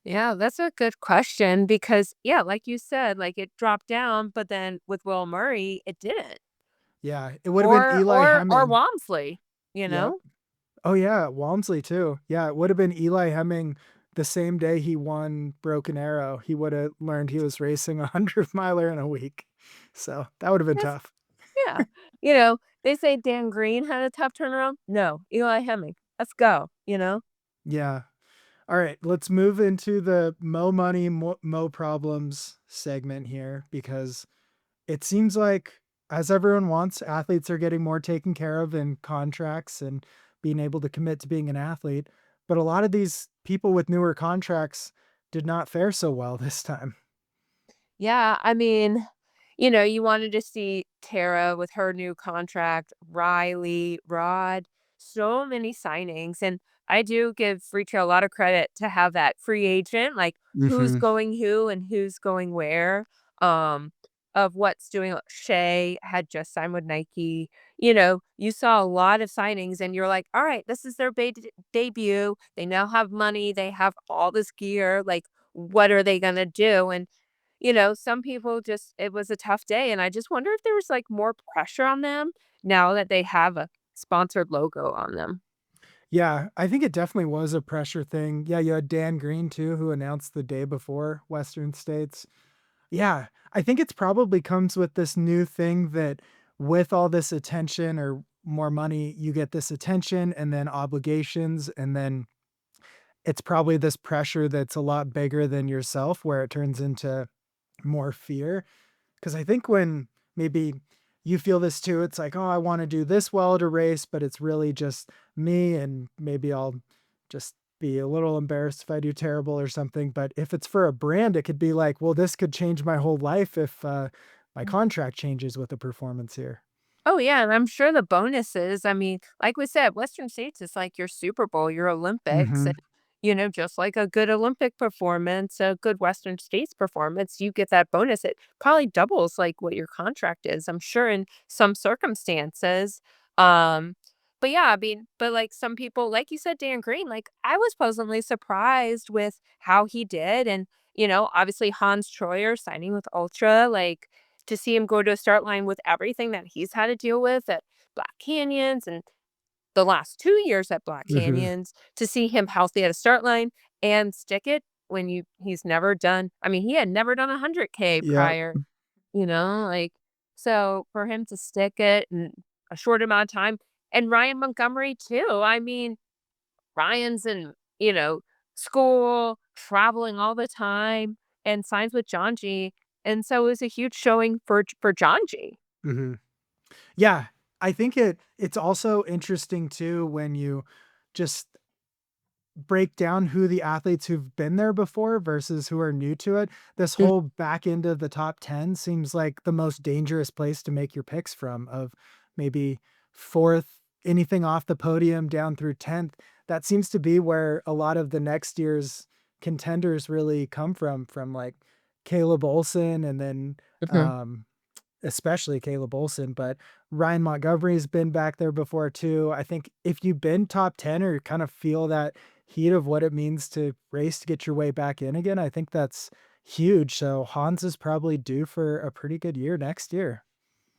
yeah, that's a good question because yeah, like you said, like it dropped down, but then with Will Murray, it didn't. Yeah, it would have been Eli Or Hemming. Walmsley, you Yep. know? Oh, yeah, Walmsley too. Yeah, it would have been Eli Hemming the same day he won Broken Arrow. He would have learned he was racing a 100-miler in a week. So, that would have been That's tough. yeah. They say Dan Green had a tough turnaround. No, Eli Hemming. Let's go, you know? Yeah. All right, let's move into the Mo Money, Mo Problems segment here because it seems like, as everyone wants, athletes are getting more taken care of in contracts and being able to commit to being an athlete. But a lot of these people with newer contracts did not fare so well this time. Yeah, you wanted to see Tara with her new contract, Riley, Rod, so many signings. And I do give retail a lot of credit to have that free agent, like who's Hmm. going who and who's going where, um, of what's doing. Shay had just signed with Nike. You saw a lot of signings and you're like, all right, this is their debut. They now have money. They have all this gear. Like, what are they going to do? And some people just it was a tough day, and I just wonder if there was, like, more pressure on them now that they have a sponsored logo on them. Yeah, I think it definitely was a pressure thing. Yeah, you had Dan Green too, who announced the day before Western States. Yeah, I think it's probably comes with this new thing that with all this attention or more money, you get this attention and then obligations, and then it's probably this pressure that's a lot bigger than yourself where it turns into more fear. Because I think when maybe you feel this too, it's like, oh, I want to do this well at a race, but it's really just me, and maybe I'll just be a little embarrassed if I do terrible or something. But if it's for a brand, it could be like, well, this could change my whole life if my contract changes with a performance here. Oh, yeah, and I'm sure the bonuses, like we said, Western States is like your Super Bowl, your Olympics, Hmm. and, just like a good Olympic performance, a good Western States performance, you get that bonus. It probably doubles, like, what your contract is, I'm sure in some circumstances. Um, but yeah, like, some people like you said, Dan Green, like, I was pleasantly surprised with how he did, and, obviously Hans Troyer signing with Ultra, like, to see him go to a start line with everything that he's had to deal with at Black Canyons and the last 2 years at Black Hmm. Canyons, to see him healthy at a start line and stick it when he's never done he had never done 100K Yeah. prior, like, so for him to stick it in a short amount of time, and Ryan Montgomery too. Ryan's in, school, traveling all the time, and signs with Janji, and so it was a huge showing for Janji. Hmm. Yeah. I think it's also interesting too when you just break down who the athletes who've been there before versus who are new to it. This Mm. whole back end of the top 10 seems like the most dangerous place to make your picks from, of maybe fourth, anything off the podium down through 10th. That seems to be where a lot of the next year's contenders really come from like Caleb Olson and then Mhm. um especially Caleb Olson, but Ryan Montgomery's been back there before too. I think if you've been top 10 or kind of feel that heat of what it means to race to get your way back in again, I think that's huge. So Hans is probably due for a pretty good year next year.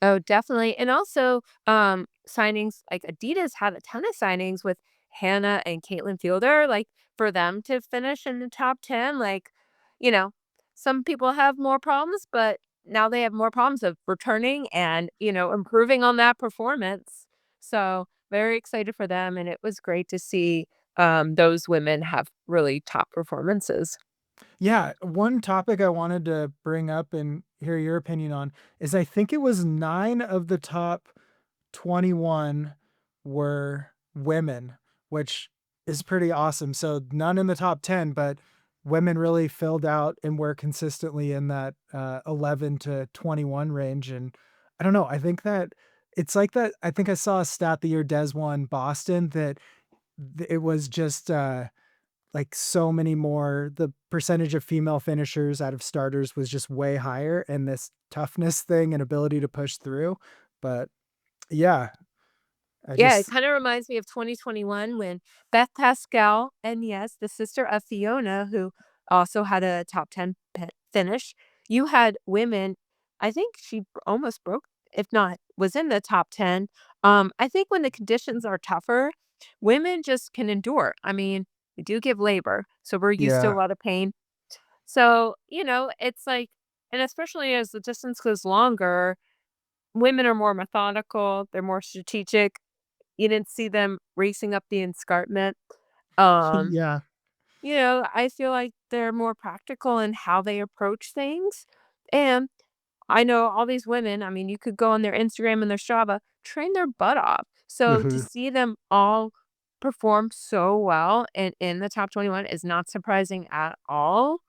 Oh, definitely. And also, signings like Adidas had a ton of signings with Hannah and Caitlin Fielder, like for them to finish in the top 10. Like, you know, some people have more problems, but now they have more problems of returning and, improving on that performance. So, very excited for them. And it was great to see those women have really top performances. Yeah, one topic I wanted to bring up and hear your opinion on is I think it was 9 of the top 21 were women, which is pretty awesome. So none in the top 10, but women really filled out and were consistently in that 11 to 21 range. And I don't know, I think that it's like that. I think I saw a stat the year Des won Boston that it was just like so many more, the percentage of female finishers out of starters was just way higher, and this toughness thing and ability to push through. But yeah, I Yeah, it just kinda reminds me of 2021 when Beth Pascal and, yes, the sister of Fiona, who also had a top 10 finish, you had women. I think she almost broke, if not was in the top 10. I think when the conditions are tougher, Women just can endure. I mean, we do give labor, so we're used to a Yeah. lot of pain. So, it's like, and especially as the distance goes longer, women are more methodical, they're more strategic. You didn't see them racing up the escarpment. Um, Yeah. I feel like they're more practical in how they approach things. And I know all these women, I mean, you could go on their Instagram and their Strava, train their butt off. So to Mhm. see them all perform so well and in the top 21 is not surprising at all.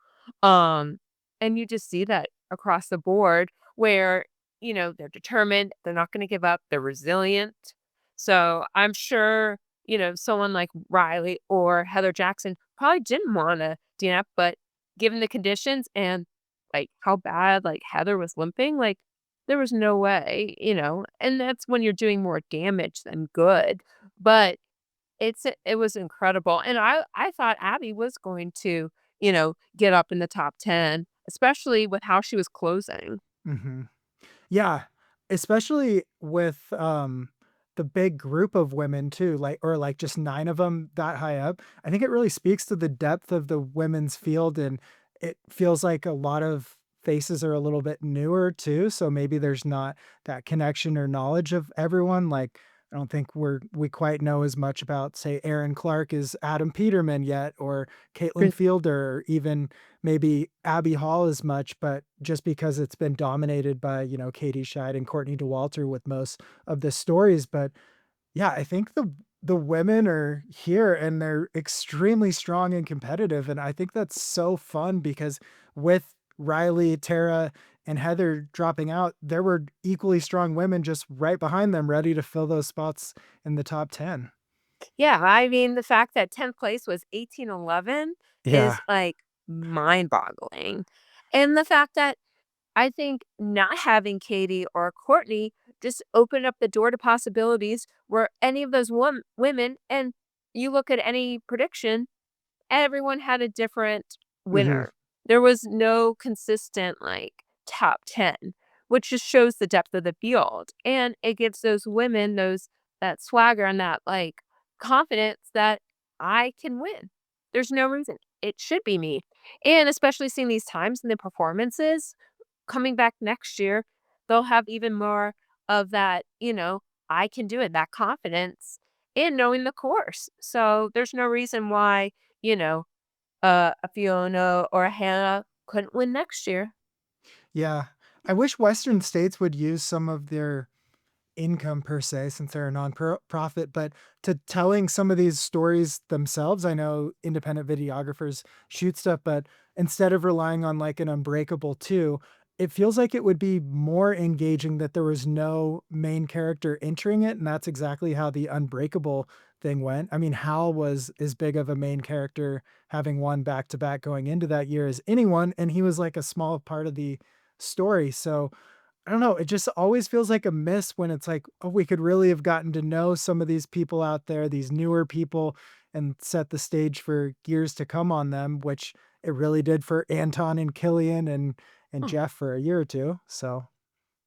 Um, and you just see that across the board where, they're determined, they're not going to give up, they're resilient. So I'm sure, someone like Riley or Heather Jackson probably didn't want to DNF, but given the conditions and like how bad like Heather was limping, like there was no way, and that's when you're doing more damage than good. But it was incredible. And I thought Abby was going to, get up in the top 10, especially with how she was closing. Mhm. Yeah, especially with, the big group of women too, like or like just 9 of them that high up. I think it really speaks to the depth of the women's field, and it feels like a lot of faces are a little bit newer too, so maybe there's not that connection or knowledge of everyone, like, I don't think we quite know as much about, say, Aaron Clark as Adam Peterman yet, or Caitlin Good. Fielder, or even maybe Abby Hall as much, but just because it's been dominated by, Katie Scheid and Courtney Dauwalter with most of the stories. But yeah, I think the women are here and they're extremely strong and competitive. And I think that's so fun because with Riley, Tara, and Heather dropping out, there were equally strong women just right behind them, ready to fill those spots in the top 10. Yeah, I mean, the fact that 10th place was 1811 Yeah. is like mind-boggling. And the fact that I think not having Katie or Courtney just opened up the door to possibilities where any of those women, and you look at any prediction, everyone had a different Mhm. winner. There was no consistent like top 10, which just shows the depth of the field. And it gives those women that swagger and that like confidence that I can win. There's no reason. It should be me. And especially seeing these times and the performances coming back next year, they'll have even more of that, I can do it, that confidence in knowing the course. So there's no reason why, you know, a Fiona or a Hannah couldn't win next year. Yeah. I wish Western states would use some of their income per se, since they're a non-profit, but to telling some of these stories themselves. I know independent videographers shoot stuff, but instead of relying on like an Unbreakable 2, it feels like it would be more engaging that there was no main character entering it, and that's exactly how the Unbreakable thing went. I mean, Hal was as big of a main character having won back to back going into that year as anyone, and he was like a small part of the story. So I don't know, it just always feels like a miss when it's like, "Oh, we could really have gotten to know some of these people out there, these newer people, and set the stage for years to come on them," which it really did for Anton and Killian and Jeff for a year or 2, so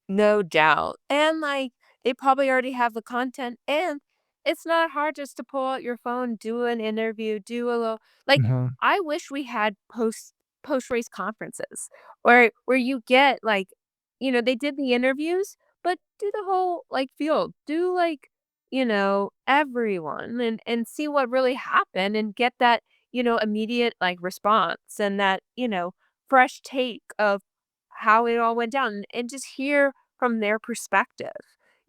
No doubt. And like they probably already have the content, and it's not hard just to pull out your phone, do an interview, do a little like Mhm, I wish we had post race conferences where you get like, they did the interviews, but do the whole like field. Do like, everyone and see what really happened and get that, immediate like response and that, fresh take of how it all went down and just hear from their perspective.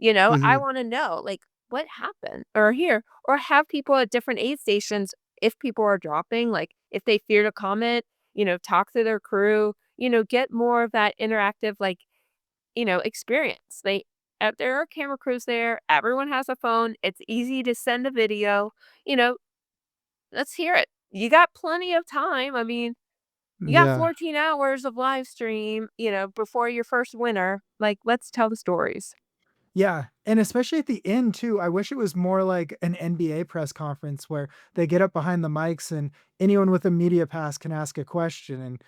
I mhm, wanna know, like, what happened? Or here or have people at different aid stations, if people are dropping, like, if they fear to comment, talk to their crew, get more of that interactive, like, experience. There are camera crews there, everyone has a phone, it's easy to send a video, you know, let's hear it. You got plenty of time, I mean, you got yeah. 14 hours of live stream, before your first winter. Like, let's tell the stories. Yeah, and especially at the end too, I wish it was more like an NBA press conference where they get up behind the mics and anyone with a media pass can ask a question. And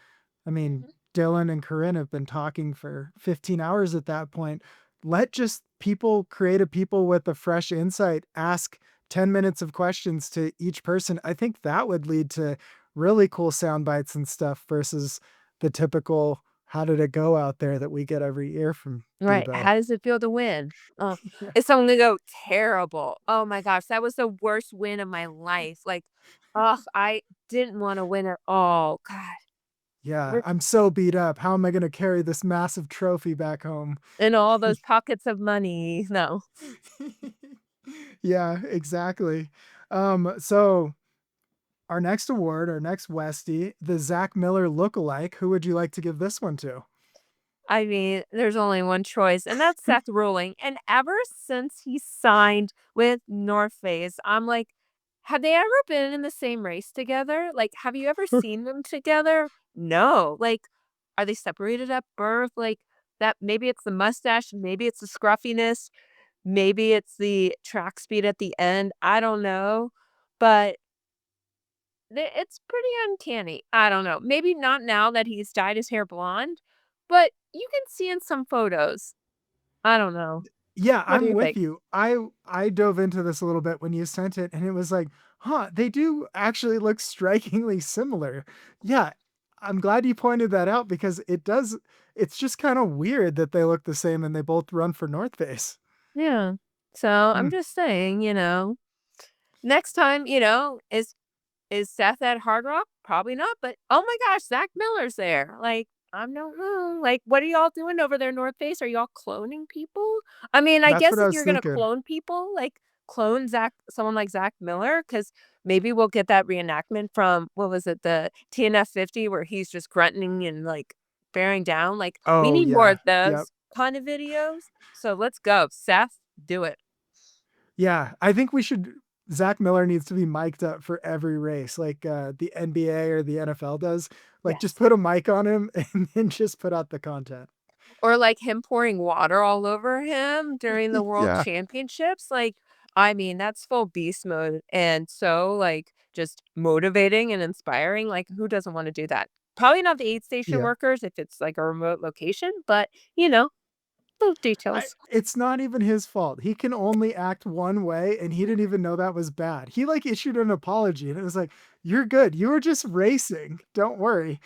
I mean, Mhm. Dylan and Corinne have been talking for 15 hours at that point. Let just people, creative people with a fresh insight, ask 10 minutes of questions to each person, I think that would lead to really cool sound bites and stuff versus the typical how did it go out there that we get every year from Right. Debo. How does it feel to win? Oh, Yeah. is someone gonna go terrible? Oh my gosh, that was the worst win of my life. Like, oh, I didn't want to win at all. God. Yeah, We're I'm so beat up. How am I gonna carry this massive trophy back home? in all those pockets of money. No. Yeah, exactly. So our next award, our next Westie, the Zach Miller lookalike. Who would you like to give this one to? I mean, there's only one choice, and that's Seth Ruling. And ever since he signed with North Face, I'm like, have they ever been in the same race together? Like, have you ever seen them together? No. Like, are they separated at birth? Like, that maybe it's the mustache, maybe it's the scruffiness, maybe it's the track speed at the end. I don't know. But it's pretty uncanny. I don't know. Maybe not now that he's dyed his hair blonde, but you can see in some photos. I don't know. Yeah, What do I'm you with think? you. I dove into this a little bit when you sent it, and it was like, huh, they do actually look strikingly similar. Yeah, I'm glad you pointed that out because it does. It's just kind of weird that they look the same and they both run for North Face. Yeah. So I'm Hmm, just saying, next time, is Seth at Hard Rock? Probably not, but oh my gosh, Zach Miller's there. Like, I don't know. Like, what are y'all doing over there, North Face? Are y'all cloning people? I mean, I that's guess what I if was you're gonna thinking. clone people, like clone someone like Zach Miller, because maybe we'll get that reenactment from what was it, the TNF 50, where he's just grunting and like bearing down. Like, we Oh need more yeah, of yep. those kind of videos. So let's go, Seth. Do it. Yeah, I think we should Zach Miller needs to be mic'd up for every race like, the NBA or the NFL does. Like, just Yes. put a mic on him and then just put out the content. Or, like, him pouring water all over him during the world Yeah, championships, like, I mean, that's full beast mode and so, like, just motivating and inspiring, like, who doesn't wanna do that? Probably not the aid station yeah. workers if it's, like, a remote location, but, little details. It's not even his fault. He can only act one way, and he didn't even know that was bad. He, like, issued an apology, and it was like, "You're good. You were just racing. Don't worry."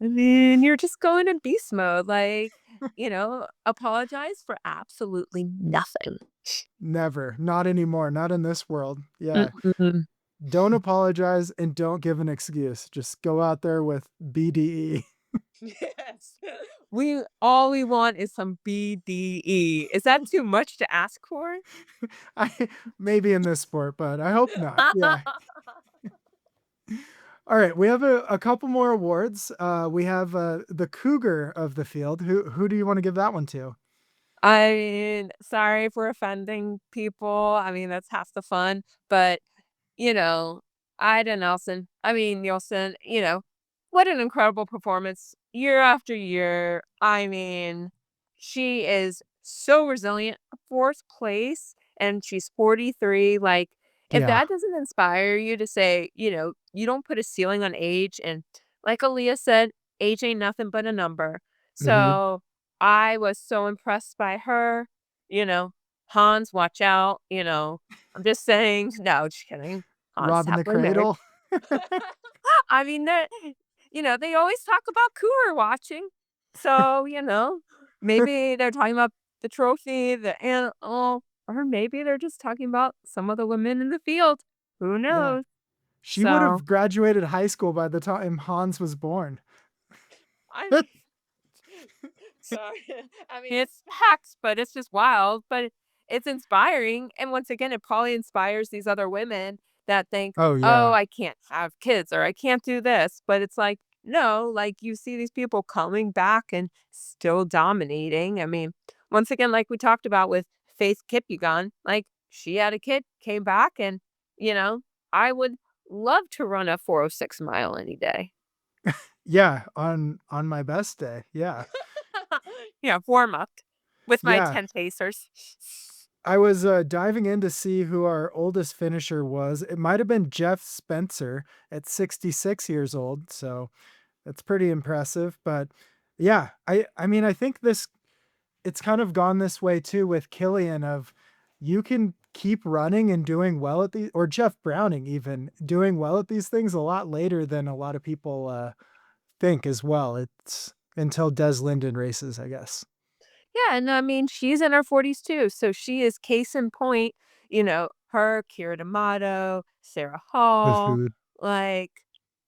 I mean, you're just going in beast mode, like, apologize for absolutely nothing. Never. Not anymore. Not in this world. Yeah. Mm-mm. Don't apologize and don't give an excuse. Just go out there with BDE. Yes. We want is some BDE. Is that too much to ask for? I maybe in this sport, but I hope not. Yeah. All right, we have a couple more awards. We have the Cougar of the field. Who do you want to give that one to? I mean, sorry for offending people. I mean, that's half the fun. But, you know, Ida Nelson, I mean, Nielsen, what an incredible performance year after year. I mean, she is so resilient. Fourth place, and she's 43. Like, if Yeah. that doesn't inspire you to say, you don't put a ceiling on age. And like Aaliyah said, age ain't nothing but a number. Hmm. So I was so impressed by her. You know, Hans, watch out. I'm just saying, no, just kidding. Hans is Robbing the happily married. cradle. I mean, they always talk about Cougar watching. So, maybe they're talking about the trophy, the animal, or maybe they're just talking about some of the women in the field. Who Yeah. knows? She would So, have graduated high school by the time Hans was born. I mean, sorry. I mean, it's facts, but it's just wild, but it's inspiring. And once again, it probably inspires these other women that think, Oh oh, yeah. I can't have kids or I can't do this. But it's like, no, like you see these people coming back and still dominating. I mean, once again, like we talked about with Faith Kipyegon, like she had a kid, came back, and, you know, I would love to run a 406 mile any day. Yeah, on my best day. Yeah. Yeah, warm up with my Yeah. 10 pacers. I was diving in to see who our oldest finisher was. It might have been Jeff Spencer at 66 years old, so that's pretty impressive. But yeah, I mean I think this it's kind of gone this way too with Killian of you can keep running and doing well at these, or Jeff Browning even doing well at these things a lot later than a lot of people think as well. It's until Des Linden races, I guess. Yeah, and I mean, she's in her 40s too, so she is case in point, her, Kira D'Amato, Sarah Hall, Mhm. like,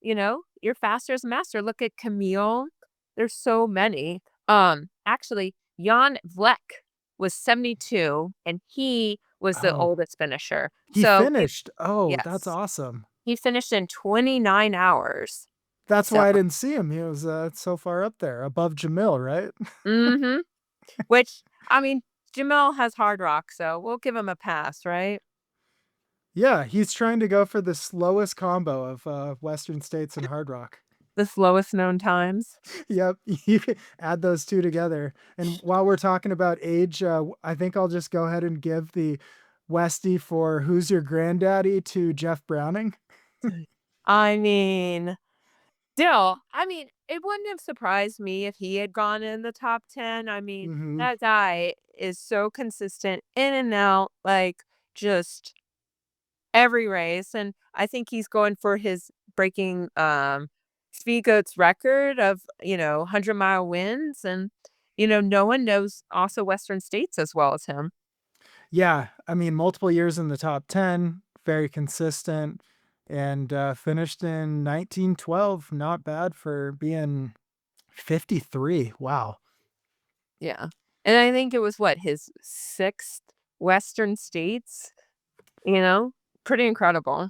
you're faster as a master. Look at Camille. There's so many. Actually, Jan Vlek was 72 and he was the Oh, oldest finisher. he So, finished. Oh, that's yes, awesome. he finished in 29 hours. That's So, why I didn't see him. He was so far up there above Jamil, right? mhm. Which, I mean, Jamel has Hard Rock, so we'll give him a pass, right? Yeah, he's trying to go for the slowest combo of Western States and Hard Rock. The slowest known times. Yep, you can add those two together. And while we're talking about age, I think I'll just go ahead and give the Westie for Who's Your Granddaddy to Jeff Browning. I mean, still, it wouldn't have surprised me if he had gone in the top 10. I mean, Hmm. that guy is so consistent in and out, like just every race. And I think he's going for his breaking Spigo's record of, 100-mile wins. And, no one knows also Western States as well as him. Yeah, I mean, multiple years in the top 10, very consistent, and finished in 1912. Not bad for being 53. Wow. Yeah. And I think it was what, his 6th Western States, you know? Pretty incredible.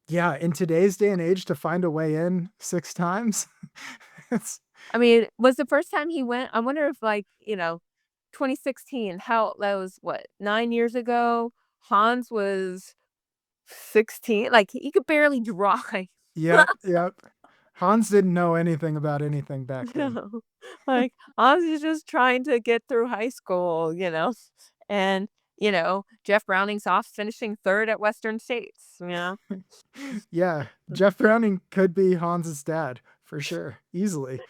Yeah, in today's day and age to find a way in 6 times, it's I mean, was the first time he went, I wonder if 2016, how that was what, 9 years ago? Hans was 16, like he could barely drive. Yep, yep. Hans didn't know anything about anything back then. No. Like Hans is just trying to get through high school, And, Jeff Browning's off finishing 3rd at Western States. Yeah, Jeff Browning could be Hans's dad for sure, easily.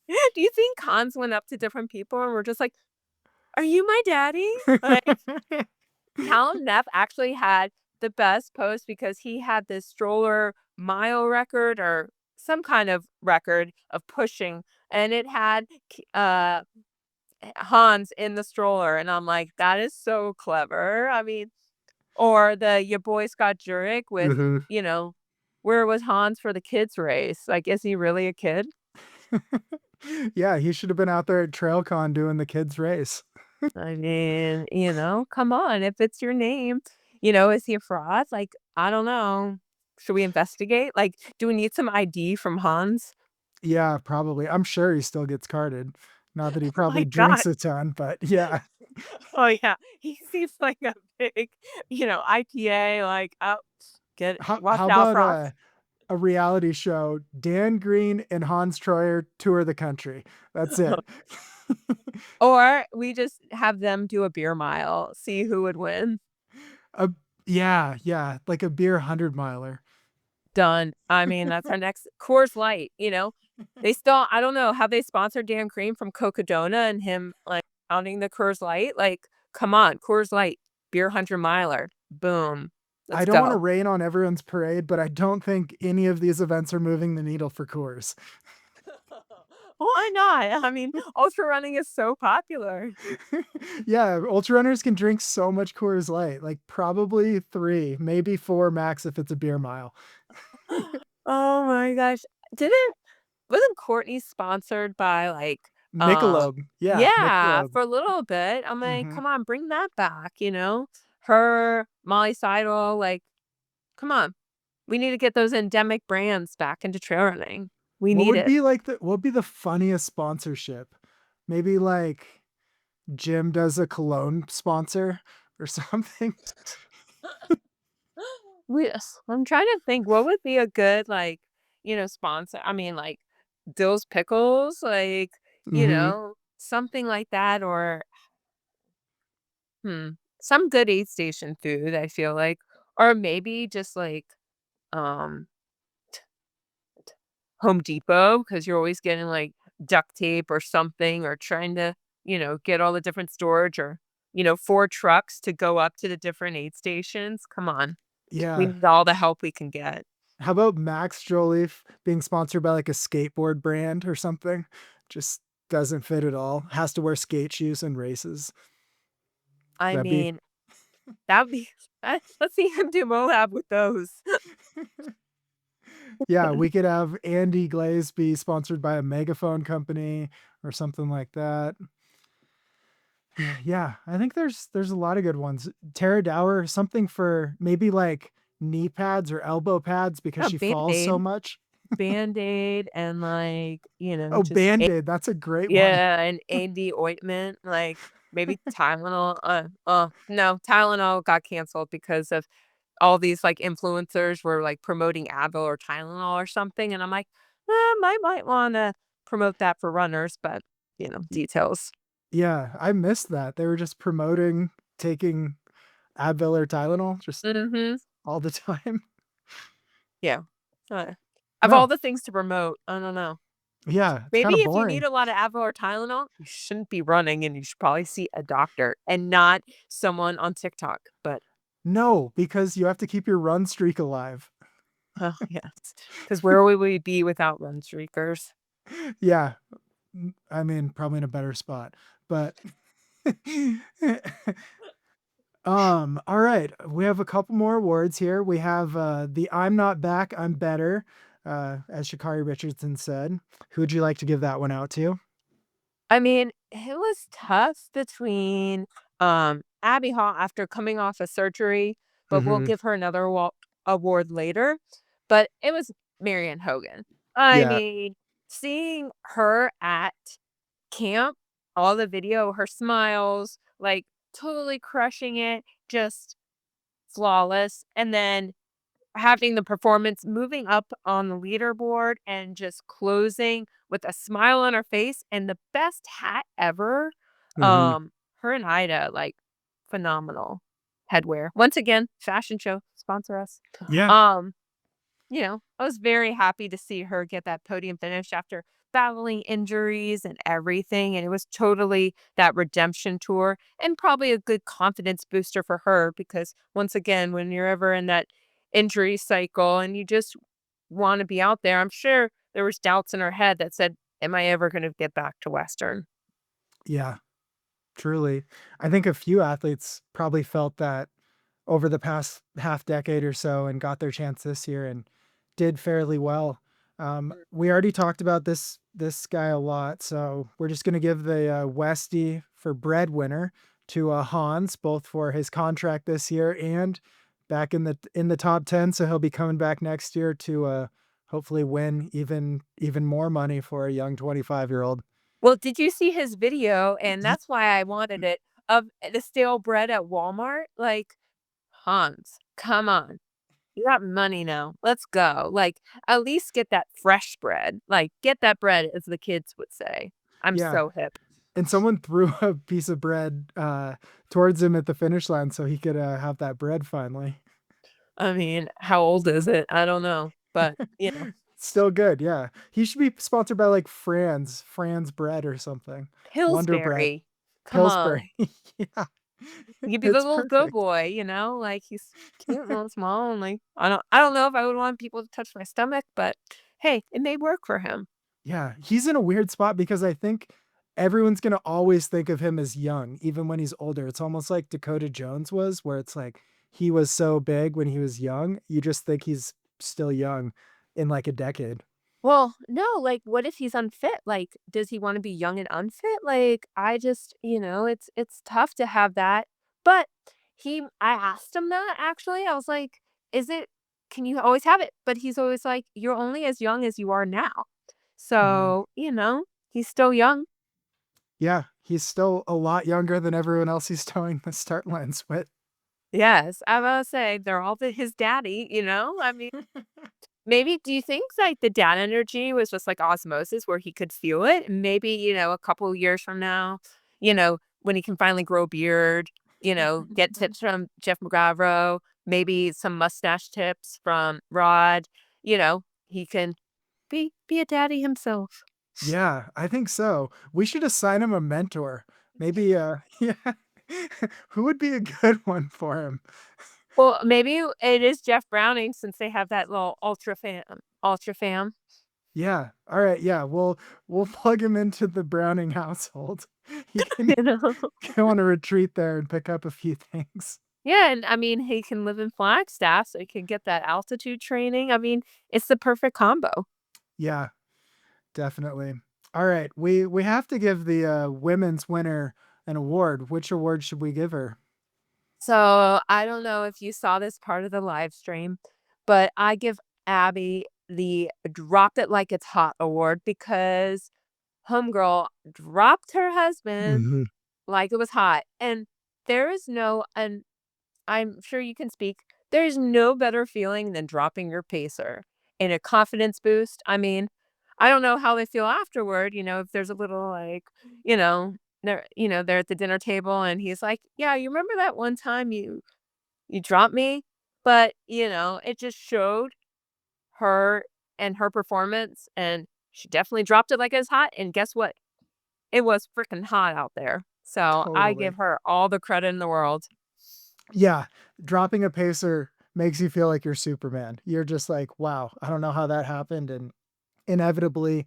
Do you think Hans went up to different people and were just like, "Are you my daddy?" Like, Callum Neff actually had the best post because he had this stroller mile record or some kind of record of pushing, and it had Hans in the stroller, and I'm like, "That is so clever." I mean, or the your boy Scott Jurek with, Mhm. where was Hans for the kids race? Like, is he really a kid? Yeah, he should have been out there at TrailCon doing the kids race. I mean, come on, if it's your name, is he a fraud? Like, I don't know. Should we investigate? Like, do we need some ID from Hans? Yeah, probably. I'm sure he still gets carded. Not that he Oh probably my God. drinks a ton, but yeah. Oh yeah. He seems like a big, IPA, like, oh, watch How out, about Frost. a reality show? Dan Green and Hans Troyer tour the country. That's it. Or we just have them do a beer mile, see who would win. A Yeah, yeah, like a beer 100-miler. Done. I mean, that's our next Coors Light. They still, I don't know, have they sponsored Dan Cream from Cocodona and him like pounding the Coors Light? Like, come on, Coors Light, beer 100-miler. Boom. I Let's don't wanna go. rain on everyone's parade, but I don't think any of these events are moving the needle for Coors. Why not? I mean, ultra running is so popular. Yeah, ultra runners can drink so much Coors Light, like probably 3, maybe 4 max if it's a beer mile. Oh my gosh. Didn't Wasn't Courtney sponsored by Michelob. Yeah, yeah, Michelob. for a little bit. I'm like, Mhm. come on, bring that back. Her, Molly Seidel, like, come on. We need to get those endemic brands back into trail running. We What need would it. be like what would be the funniest sponsorship? Maybe like Jim does a cologne sponsor or something? I'm trying to think what would be a good sponsor. I mean, like Dill's Pickles, Mhm. something like that, or some good aid station food, I feel like. Or maybe just um Home Depot, because you're always getting like duct tape or something, or trying to, get all the different storage, or 4 trucks to go up to the different aid stations. Come on. We Yeah. need all the help we can get. How about Max Joleaf being sponsored by like a skateboard brand or something? Just doesn't fit at all. Has to wear skate shoes and races. I That'd be mean, that'd be let's see him do Moab with those. yeah, we could have Andy Glaze be sponsored by a megaphone company or something like that. Yeah, I think there's a lot of good ones. Tara Dower, something for maybe like knee pads or elbow pads because Yeah, she falls so much. Band-Aid and Oh, just Band-Aid, that's a great one. yeah, and AD ointment, like maybe Tylenol. No, Tylenol got canceled because of all these like influencers were like promoting Advil or Tylenol or something, and I'm like, might want to promote that for runners, but details. Yeah, I missed that. They were just promoting taking Advil or Tylenol just Mm-hmm. all the time. Yeah. Of all No, the things to promote, I don't know. yeah, it's Maybe kind of if you need boring. a lot of Advil or Tylenol, you shouldn't be running and you should probably see a doctor and not someone on TikTok. But No, because you have to keep your run streak alive. yes, because where would we be without run streakers? Yeah, I mean, probably in a better spot, but all right, we have a couple more awards here. We have the I'm Not Back, I'm Better, as Sha'Carri Richardson said. Who would you like to give that one out to? I mean, it was tough between Abby Hall after coming off a surgery, but we'll Hmm. give her another award later. But it was Marianne Hogan. I Yeah, mean, seeing her at camp, all the video, her smiles, like totally crushing it, just flawless. And then having the performance moving up on the leaderboard and just closing with a smile on her face and the best hat ever. hmm, Her and Ida, like phenomenal headwear. Once again, fashion show, sponsor us. yeah, Um, I was very happy to see her get that podium finish after battling injuries and everything. And it was totally that redemption tour and probably a good confidence booster for her because, once again, when you're ever in that injury cycle and you just want to be out there, I'm sure there was doubts in her head that said, am I ever going to get back to Western? yeah, truly. I think a few athletes probably felt that over the past half decade or so and got their chance this year and did fairly well. We already talked about this guy a lot, so we're just going to give the Westie for breadwinner to Hans, both for his contract this year and back in the top 10. So he'll be coming back next year to hopefully win even more money for a young 25-year-old. Well, did you see his video? And that's why I wanted it of the stale bread at Walmart. Like, Hans, come on. You got money now. Let's go. Like, at least get that fresh bread. Like, get that bread, as the kids would say. I'm Yeah, so hip. and someone threw a piece of bread towards him at the finish line so he could have that bread finally. I mean, how old is it? I don't know. But, Still good, yeah. He should be sponsored by like Fran's bread or something. Wonder Bread. Pillsbury. Come on. Pillsbury. Yeah. You'd be the It's little go perfect. boy, like he's cute and small and like I don't know if I would want people to touch my stomach, but hey, it may work for him. Yeah, he's in a weird spot because I think everyone's gonna always think of him as young, even when he's older. It's almost like Dakota Jones was, where it's like he was so big when he was young, you just think he's still young in like a decade. Well, no, like what if he's unfit? Like, does he want to be young and unfit? Like, I just, it's tough to have that. But I asked him that actually. I was like, is it, can you always have it? But he's always like, you're only as young as you are now. Mhm. So, he's still young. Yeah, he's still a lot younger than everyone else he's towing the start lines with. Yes, I was say they're all his daddy, I mean, maybe do you think, like, the dad energy was just like osmosis where he could feel it? Maybe, a couple years from now, when he can finally grow a beard, get tips from Jeff McGavro, maybe some mustache tips from Rod, he can be a daddy himself. Yeah, I think so. We should assign him a mentor. Maybe, yeah. Who would be a good one for him? Well, maybe it is Jeff Browning since they have that little ultra fam. Yeah. All right. Yeah. We'll plug him into the Browning household. He can You know? go on a retreat there and pick up a few things. Yeah, and I mean, he can live in Flagstaff, so he can get that altitude training. I mean, it's the perfect combo. Yeah, definitely. All right. We have to give the women's winner an award. Which award should we give her? So I don't know if you saw this part of the live stream, but I give Abby the Drop It Like It's Hot award because Homegirl dropped her husband Mhm. like it was hot. And there is no, and I'm sure you can speak, there is no better feeling than dropping your pacer in a confidence boost. I mean, I don't know how they feel afterward, if there's a little like, you know, they're at the dinner table and he's like, "Yeah, you remember that one time you dropped me?" But, it just showed her and her performance and she definitely dropped it like it was hot and guess what? It was freaking hot out there. So, I give Totally. her all the credit in the world. Yeah, dropping a pacer makes you feel like you're Superman. You're just like, wow, I don't know how that happened. And inevitably,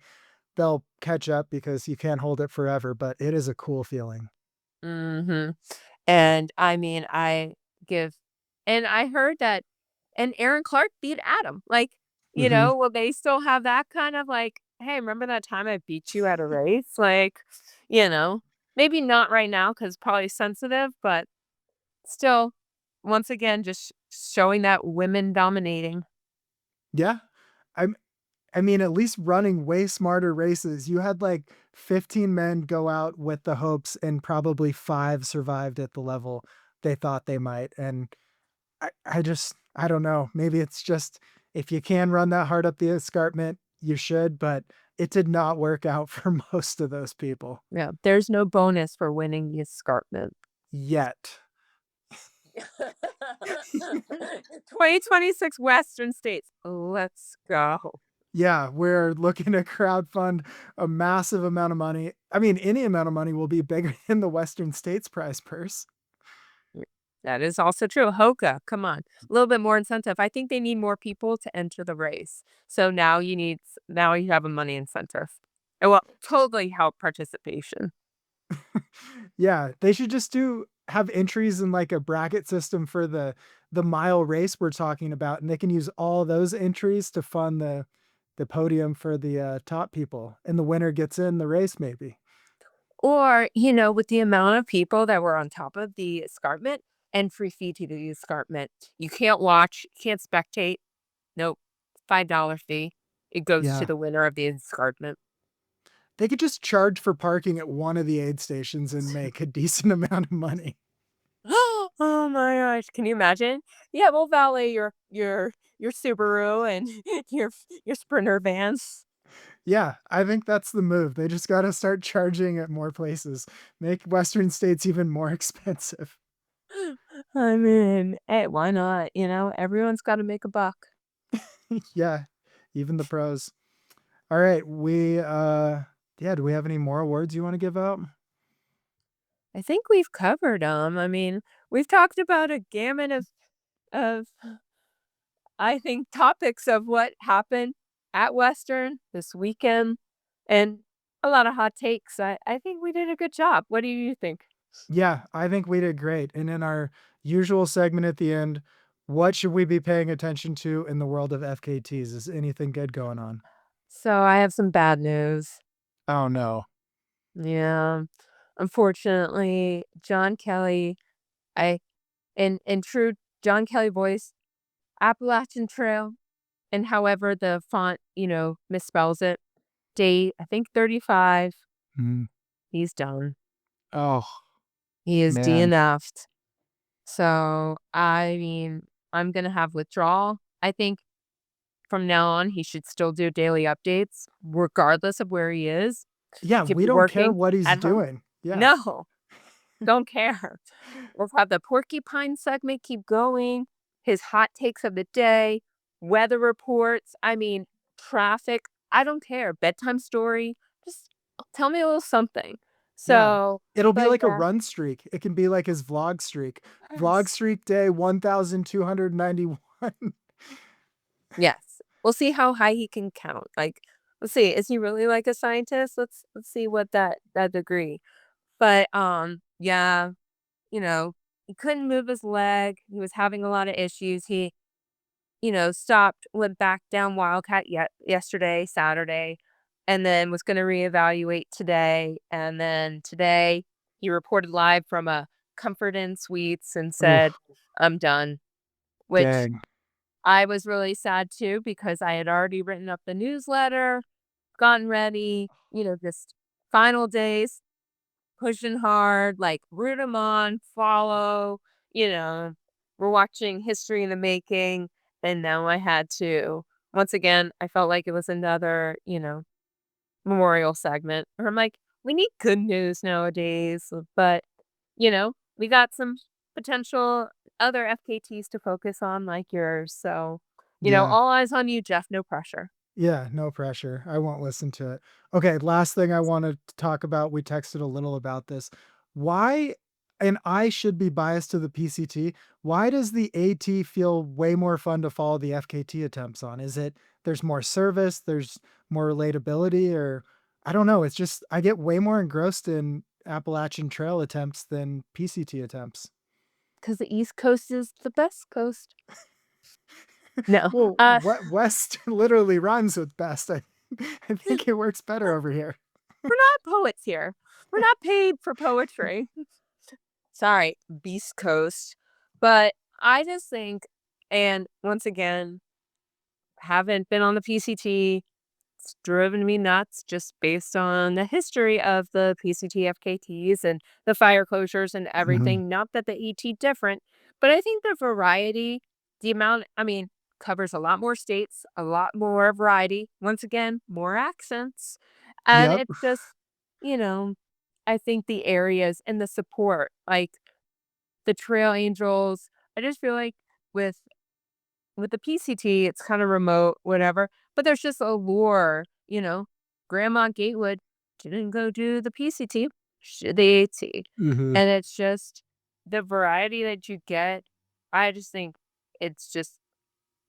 they'll catch up because you can't hold it forever, but it is a cool feeling. Mhm. And I mean, give and I heard that and Aaron Clark beat Adam. Like, Mhm. will they still have that kind of like, "Hey, remember that time I beat you at a race?" Like, you know, maybe not right now because probably sensitive, but still, once again, just showing that women dominating. Yeah. I'm I mean, at least running way smarter races. You had like 15 men go out with the hopes and probably 5 survived at the level they thought they might. And I don't know. Maybe it's just if you can run that hard up the escarpment, you should, but it did not work out for most of those people Yeah, there's no bonus for winning the escarpment. yet. 2026 Western States. Let's go. Yeah, we're looking to crowdfund a massive amount of money. I mean, any amount of money will be bigger than the Western States prize purse. That is also true. Hoka, come on. A little bit more incentive. I think they need more people to enter the race. So now you have a money incentive. It will totally help participation. Yeah, they should just have entries in like a bracket system for the mile race we're talking about, and they can use all those entries to fund the podium for the top people, and the winner gets in the race maybe. Or, with the amount of people that were on top of the escarpment and free fee to the escarpment. You can't watch, you can't spectate. Nope. $5 fee. It goes to Yeah, the winner of the escarpment. they could just charge for parking at one of the aid stations and make a decent amount of money. Oh my gosh, can you imagine? Yeah, we'll valet your Subaru and your Sprinter vans. Yeah, I think that's the move. They just got to start charging at more places, make Western states even more expensive. I mean, hey, why not? Everyone's got to make a buck. Yeah, even the pros. All right, yeah, do we have any more awards you want to give out? I think we've covered them. I mean, we've talked about a gamut of I think topics of what happened at Western this weekend and a lot of hot takes. I think we did a good job. What do you think? Yeah, I think we did great. And in our usual segment at the end, what should we be paying attention to in the world of FKTs? Is anything good going on? So I have some bad news. Oh no. Yeah. Unfortunately, John Kelly, I in true John Kelly voice, Appalachian Trail, and however the font, misspells it. Date, I think 35. Mm. He's done. Oh He is man. DNF'd. So, I mean, I'm gonna have withdrawal. I think from now on, he should still do daily updates regardless of where he is. Yeah, He could we be don't care working what he's at home. doing. Yeah. No, don't care. We'll have the porcupine segment keep going, his hot takes of the day, weather reports, I mean, traffic. I don't care. Bedtime story. Just tell me a little something. Yeah. So, It'll be but like a yeah. run streak. It can be like his vlog streak. Vlog Yes. streak day 1,291. Yes. We'll see how high he can count. Like, let's see, is he really like a scientist? Let's see what that degree. But yeah, he couldn't move his leg. He was having a lot of issues. He, stopped, went back down Wildcat yesterday, Saturday, and then was going to reevaluate today. And then today he reported live from a Comfort Inn Suites and said, Oof, I'm done, which dang. I was really sad too because I had already written up the newsletter, gotten ready, just final days, pushing hard, like root him on, follow, you know, we're watching history in the making. And now I had to, once again, I felt like it was another, memorial segment. Or I'm like, we need good news nowadays. But, we got some potential other FKTs to focus on like yours. So, Yeah. all eyes on you, Jeff. No pressure. Yeah, no pressure. I won't listen to it. Okay, last thing I wanted to talk about, we texted a little about this. Why, and I should be biased to the PCT, why does the AT feel way more fun to follow the FKT attempts on? Is it there's more service, there's more relatability, or I don't know. It's just I get way more engrossed in Appalachian Trail attempts than PCT attempts. Because the East Coast is the best coast. No. Well, what West literally rhymes with best. I think it works better over here. We're not poets here. We're not paid for poetry. Sorry, Beast Coast. But I just think, and once again, haven't been on the PCT. It's driven me nuts just based on the history of the PCT FKTs and the fire closures and Mhm. everything. Not that the ET different, but I think the variety, the amount, covers a lot more states, a lot more variety. Once again, more accents. And Yep. it's just, you know, I think the areas and the support, like the Trail Angels, I just feel like with with the PCT, it's kind of remote, whatever, but there's just a lure. Grandma Gatewood didn't go do the PCT, she did the AT. Mhm. And it's just the variety that you get. I just think it's just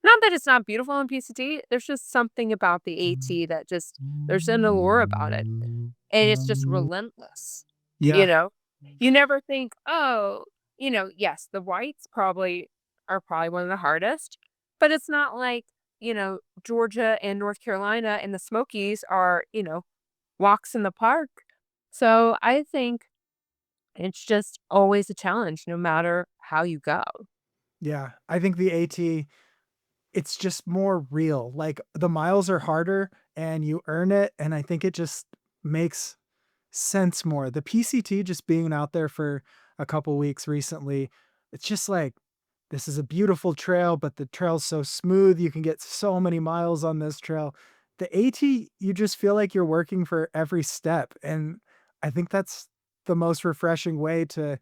not that it's not beautiful on PCT. There's just something about the AT that just there's an allure about it. And it's just relentless. You Yeah. know? You never think, "Oh," yes, the whites are probably one of the hardest, but it's not like, Georgia and North Carolina and the Smokies are, walks in the park. So, I think it's just always a challenge no matter how you go. Yeah. I think the AT, it's just more real. Like the miles are harder and you earn it. And I think it just makes sense more. The PCT just being out there for a couple weeks recently, it's just like this is a beautiful trail, but the trail's so smooth. You can get so many miles on this trail. The AT, you just feel like you're working for every step. And I think that's the most refreshing way to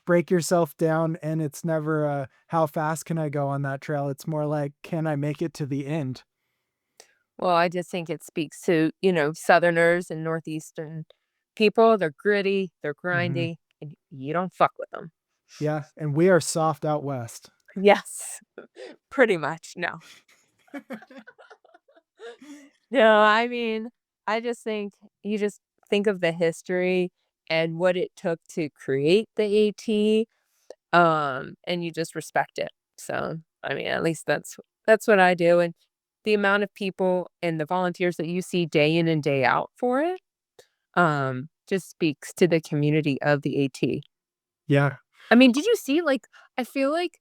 break yourself down. And it's never how fast can I go on that trail? It's more like, can I make it to the end? Well, I just think it speaks to, Southerners and Northeastern people. They're gritty, they're Mhm. grindy, and you don't fuck with them. Yeah. And we are soft out west. Yes, pretty much. No. No, I just think you just think of the history and what it took to create the AT, and you just respect it. So, at least that's what I do, and the amount of people and the volunteers that you see day in and day out for it, just speaks to the community of the AT. Yeah. Did you see, like, I feel like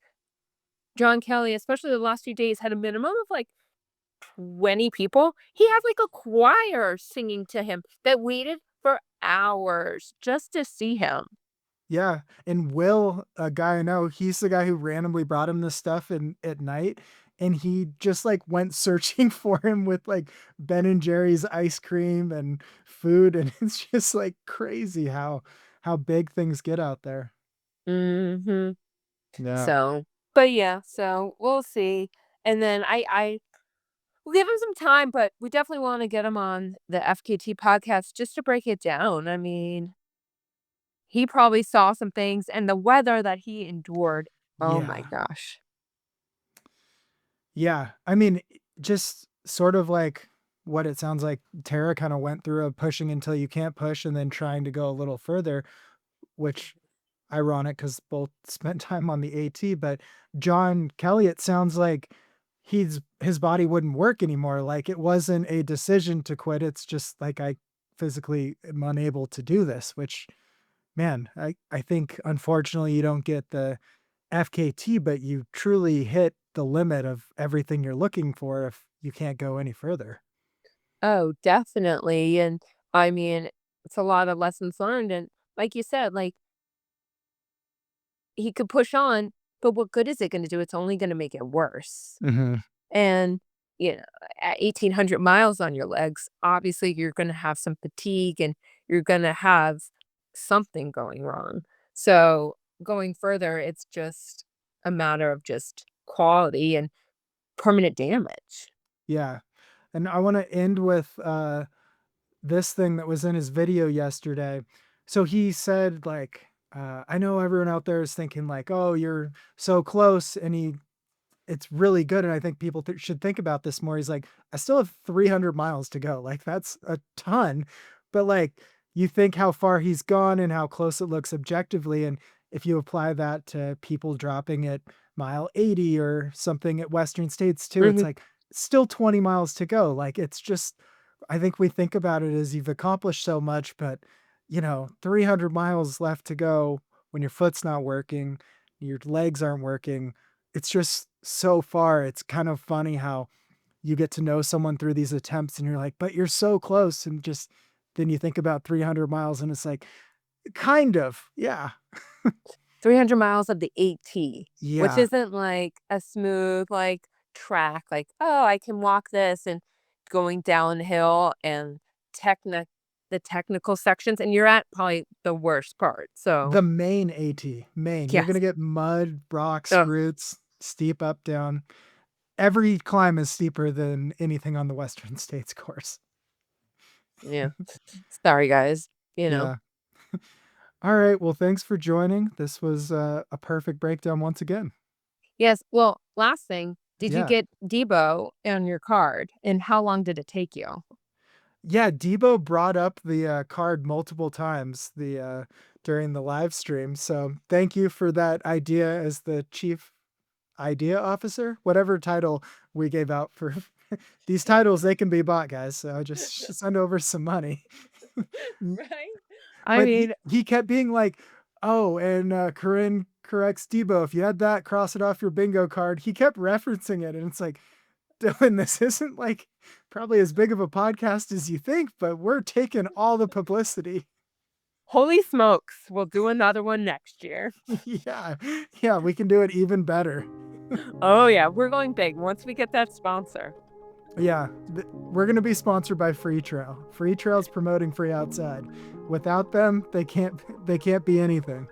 John Kelly, especially the last few days, had a minimum of, like, 20 people. He had, like, a choir singing to him that waited for hours just to see him. Yeah, and Will, a guy I know, he's the guy who randomly brought him this stuff in at night, and he just, like, went searching for him with, like, Ben& and Jerry's ice cream and food, and it's just, like, crazy how big things get out there. Mhm. Yeah. So, but yeah, so we'll see. And then I we'll give him some time, but we definitely wanna get him on the FKT podcast just to break it down. he probably saw some things, and the weather that he endured. Oh my Yeah. gosh. Yeah. I mean, just sort of like what it sounds like Tara kind of went through of pushing until you can't push and then trying to go a little further, which ironic because both spent time on the AT. But John Kelly, it sounds like his body wouldn't work anymore. Like it wasn't a decision to quit. It's just like I physically am unable to do this, which man, I think unfortunately you don't get the FKT, but you truly hit the limit of everything you're looking for if you can't go any further. Oh, definitely. And I mean, it's a lot of lessons learned. And like you said, like he could push on, but what good is it going to do? It's only going to make it worse. Hmm. And, you know, at 1,800 miles on your legs, obviously you're going to have some fatigue and you're going to have something going wrong. So going further, it's just a matter of just quality and permanent damage. Yeah. And I want to end with this thing that was in his video yesterday. So he said, like, I know everyone out there is thinking, like, oh, you're so close. And it's really good. And I think people should think about this more. He's like, I still have 300 miles to go. Like, that's a ton. But like, you think how far he's gone and how close it looks objectively. And if you apply that to people dropping at mile 80 or something at Western States too, it's Mhm. like still 20 miles to go. Like, it's just, I think we think about it as you've accomplished so much, but 300 miles left to go when your foot's not working, your legs aren't working. It's just so far. It's kind of funny how you get to know someone through these attempts and you're like, but you're so close. And just then you think about 300 miles and it's like, kind of. Yeah. 300 miles of the AT, which Yeah. isn't like a smooth like track, like, oh, I can walk this and going downhill and the technical sections, and you're at probably the worst part. So The main AT, main. You're going to yes. get mud, rocks, Oh, roots, steep up, down. Every climb is steeper than anything on the Western States course. yeah. Sorry, guys. You know. Yeah. All right. Well, thanks for joining. This was a perfect breakdown once again. Yes. Well, last thing, did you Yeah. get Debo on your card, and how long did it take you? Yeah. Debo brought up the card multiple times during the live stream. So thank you for that idea as the chief idea officer, whatever title we gave out for these titles. They can be bought, guys. So just send over some money. Right. I But mean, he kept being like, oh, and Corinne corrects Debo. If you had that, cross it off your bingo card. He kept referencing it. And it's like, Dylan, this isn't like probably as big of a podcast as you think, but we're taking all the publicity. holy smokes, we'll do another one next year. Yeah. Yeah. We can do it even better. Oh, yeah. We're going big once we get that sponsor. Yeah. We're going to be sponsored by Free Trail. Free Trail's promoting Free Outside. Without them, they can't be anything.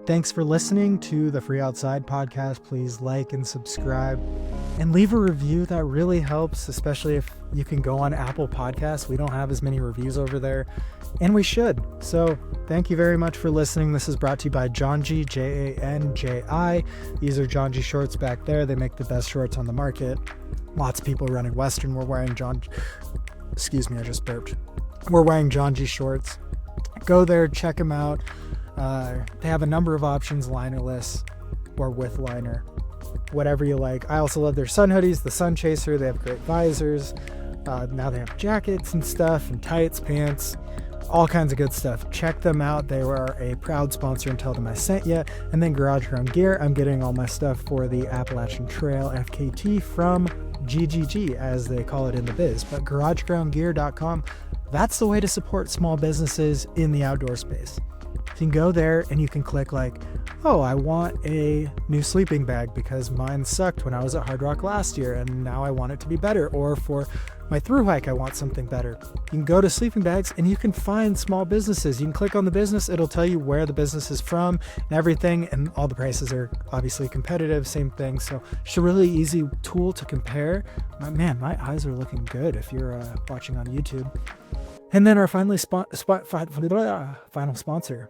Thanks for listening to the Free Outside podcast. Please like and subscribe and leave a review. That really helps, especially if you can go on Apple Podcasts. We don't have as many reviews over there, and we should. So thank you very much for listening. This is brought to you by Janji, Janji. These are Janji shorts back there. They make the best shorts on the market. Lots of people running Western. We're wearing excuse me, I just burped. We're wearing Janji shorts. Go there, check them out. They have a number of options, linerless or with liner, whatever you like. I also love their sun hoodies, the Sun Chaser. They have great visors. Now they have jackets and stuff and tights, pants, all kinds of good stuff. Check them out. They were a proud sponsor and tell them I sent you. And then Garage Ground Gear. I'm getting all my stuff for the Appalachian Trail FKT from GGG, as they call it in the biz. But garagegroundgear.com, that's the way to support small businesses in the outdoor space. You can go there and you can click like, oh, I want a new sleeping bag because mine sucked when I was at Hard Rock last year and now I want it to be better. Or for my thru hike, I want something better. You can go to sleeping bags and you can find small businesses. You can click on the business. It'll tell you where the business is from and everything. And all the prices are obviously competitive, same thing. So it's a really easy tool to compare. Man, my eyes are looking good if you're watching on YouTube. And then our final sponsor,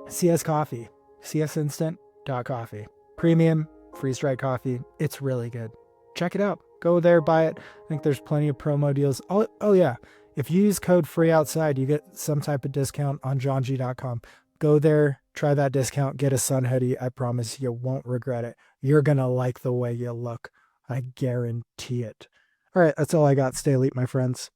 CS Coffee, csinstant.coffee. Premium, freeze-dried coffee. It's really good. Check it out. Go there, buy it. I think there's plenty of promo deals. Oh yeah. If you use code FREEOUTSIDE, you get some type of discount on janji.com. Go there, try that discount, get a sun hoodie. I promise you won't regret it. You're going to like the way you look. I guarantee it. All right, that's all I got. Stay elite, my friends.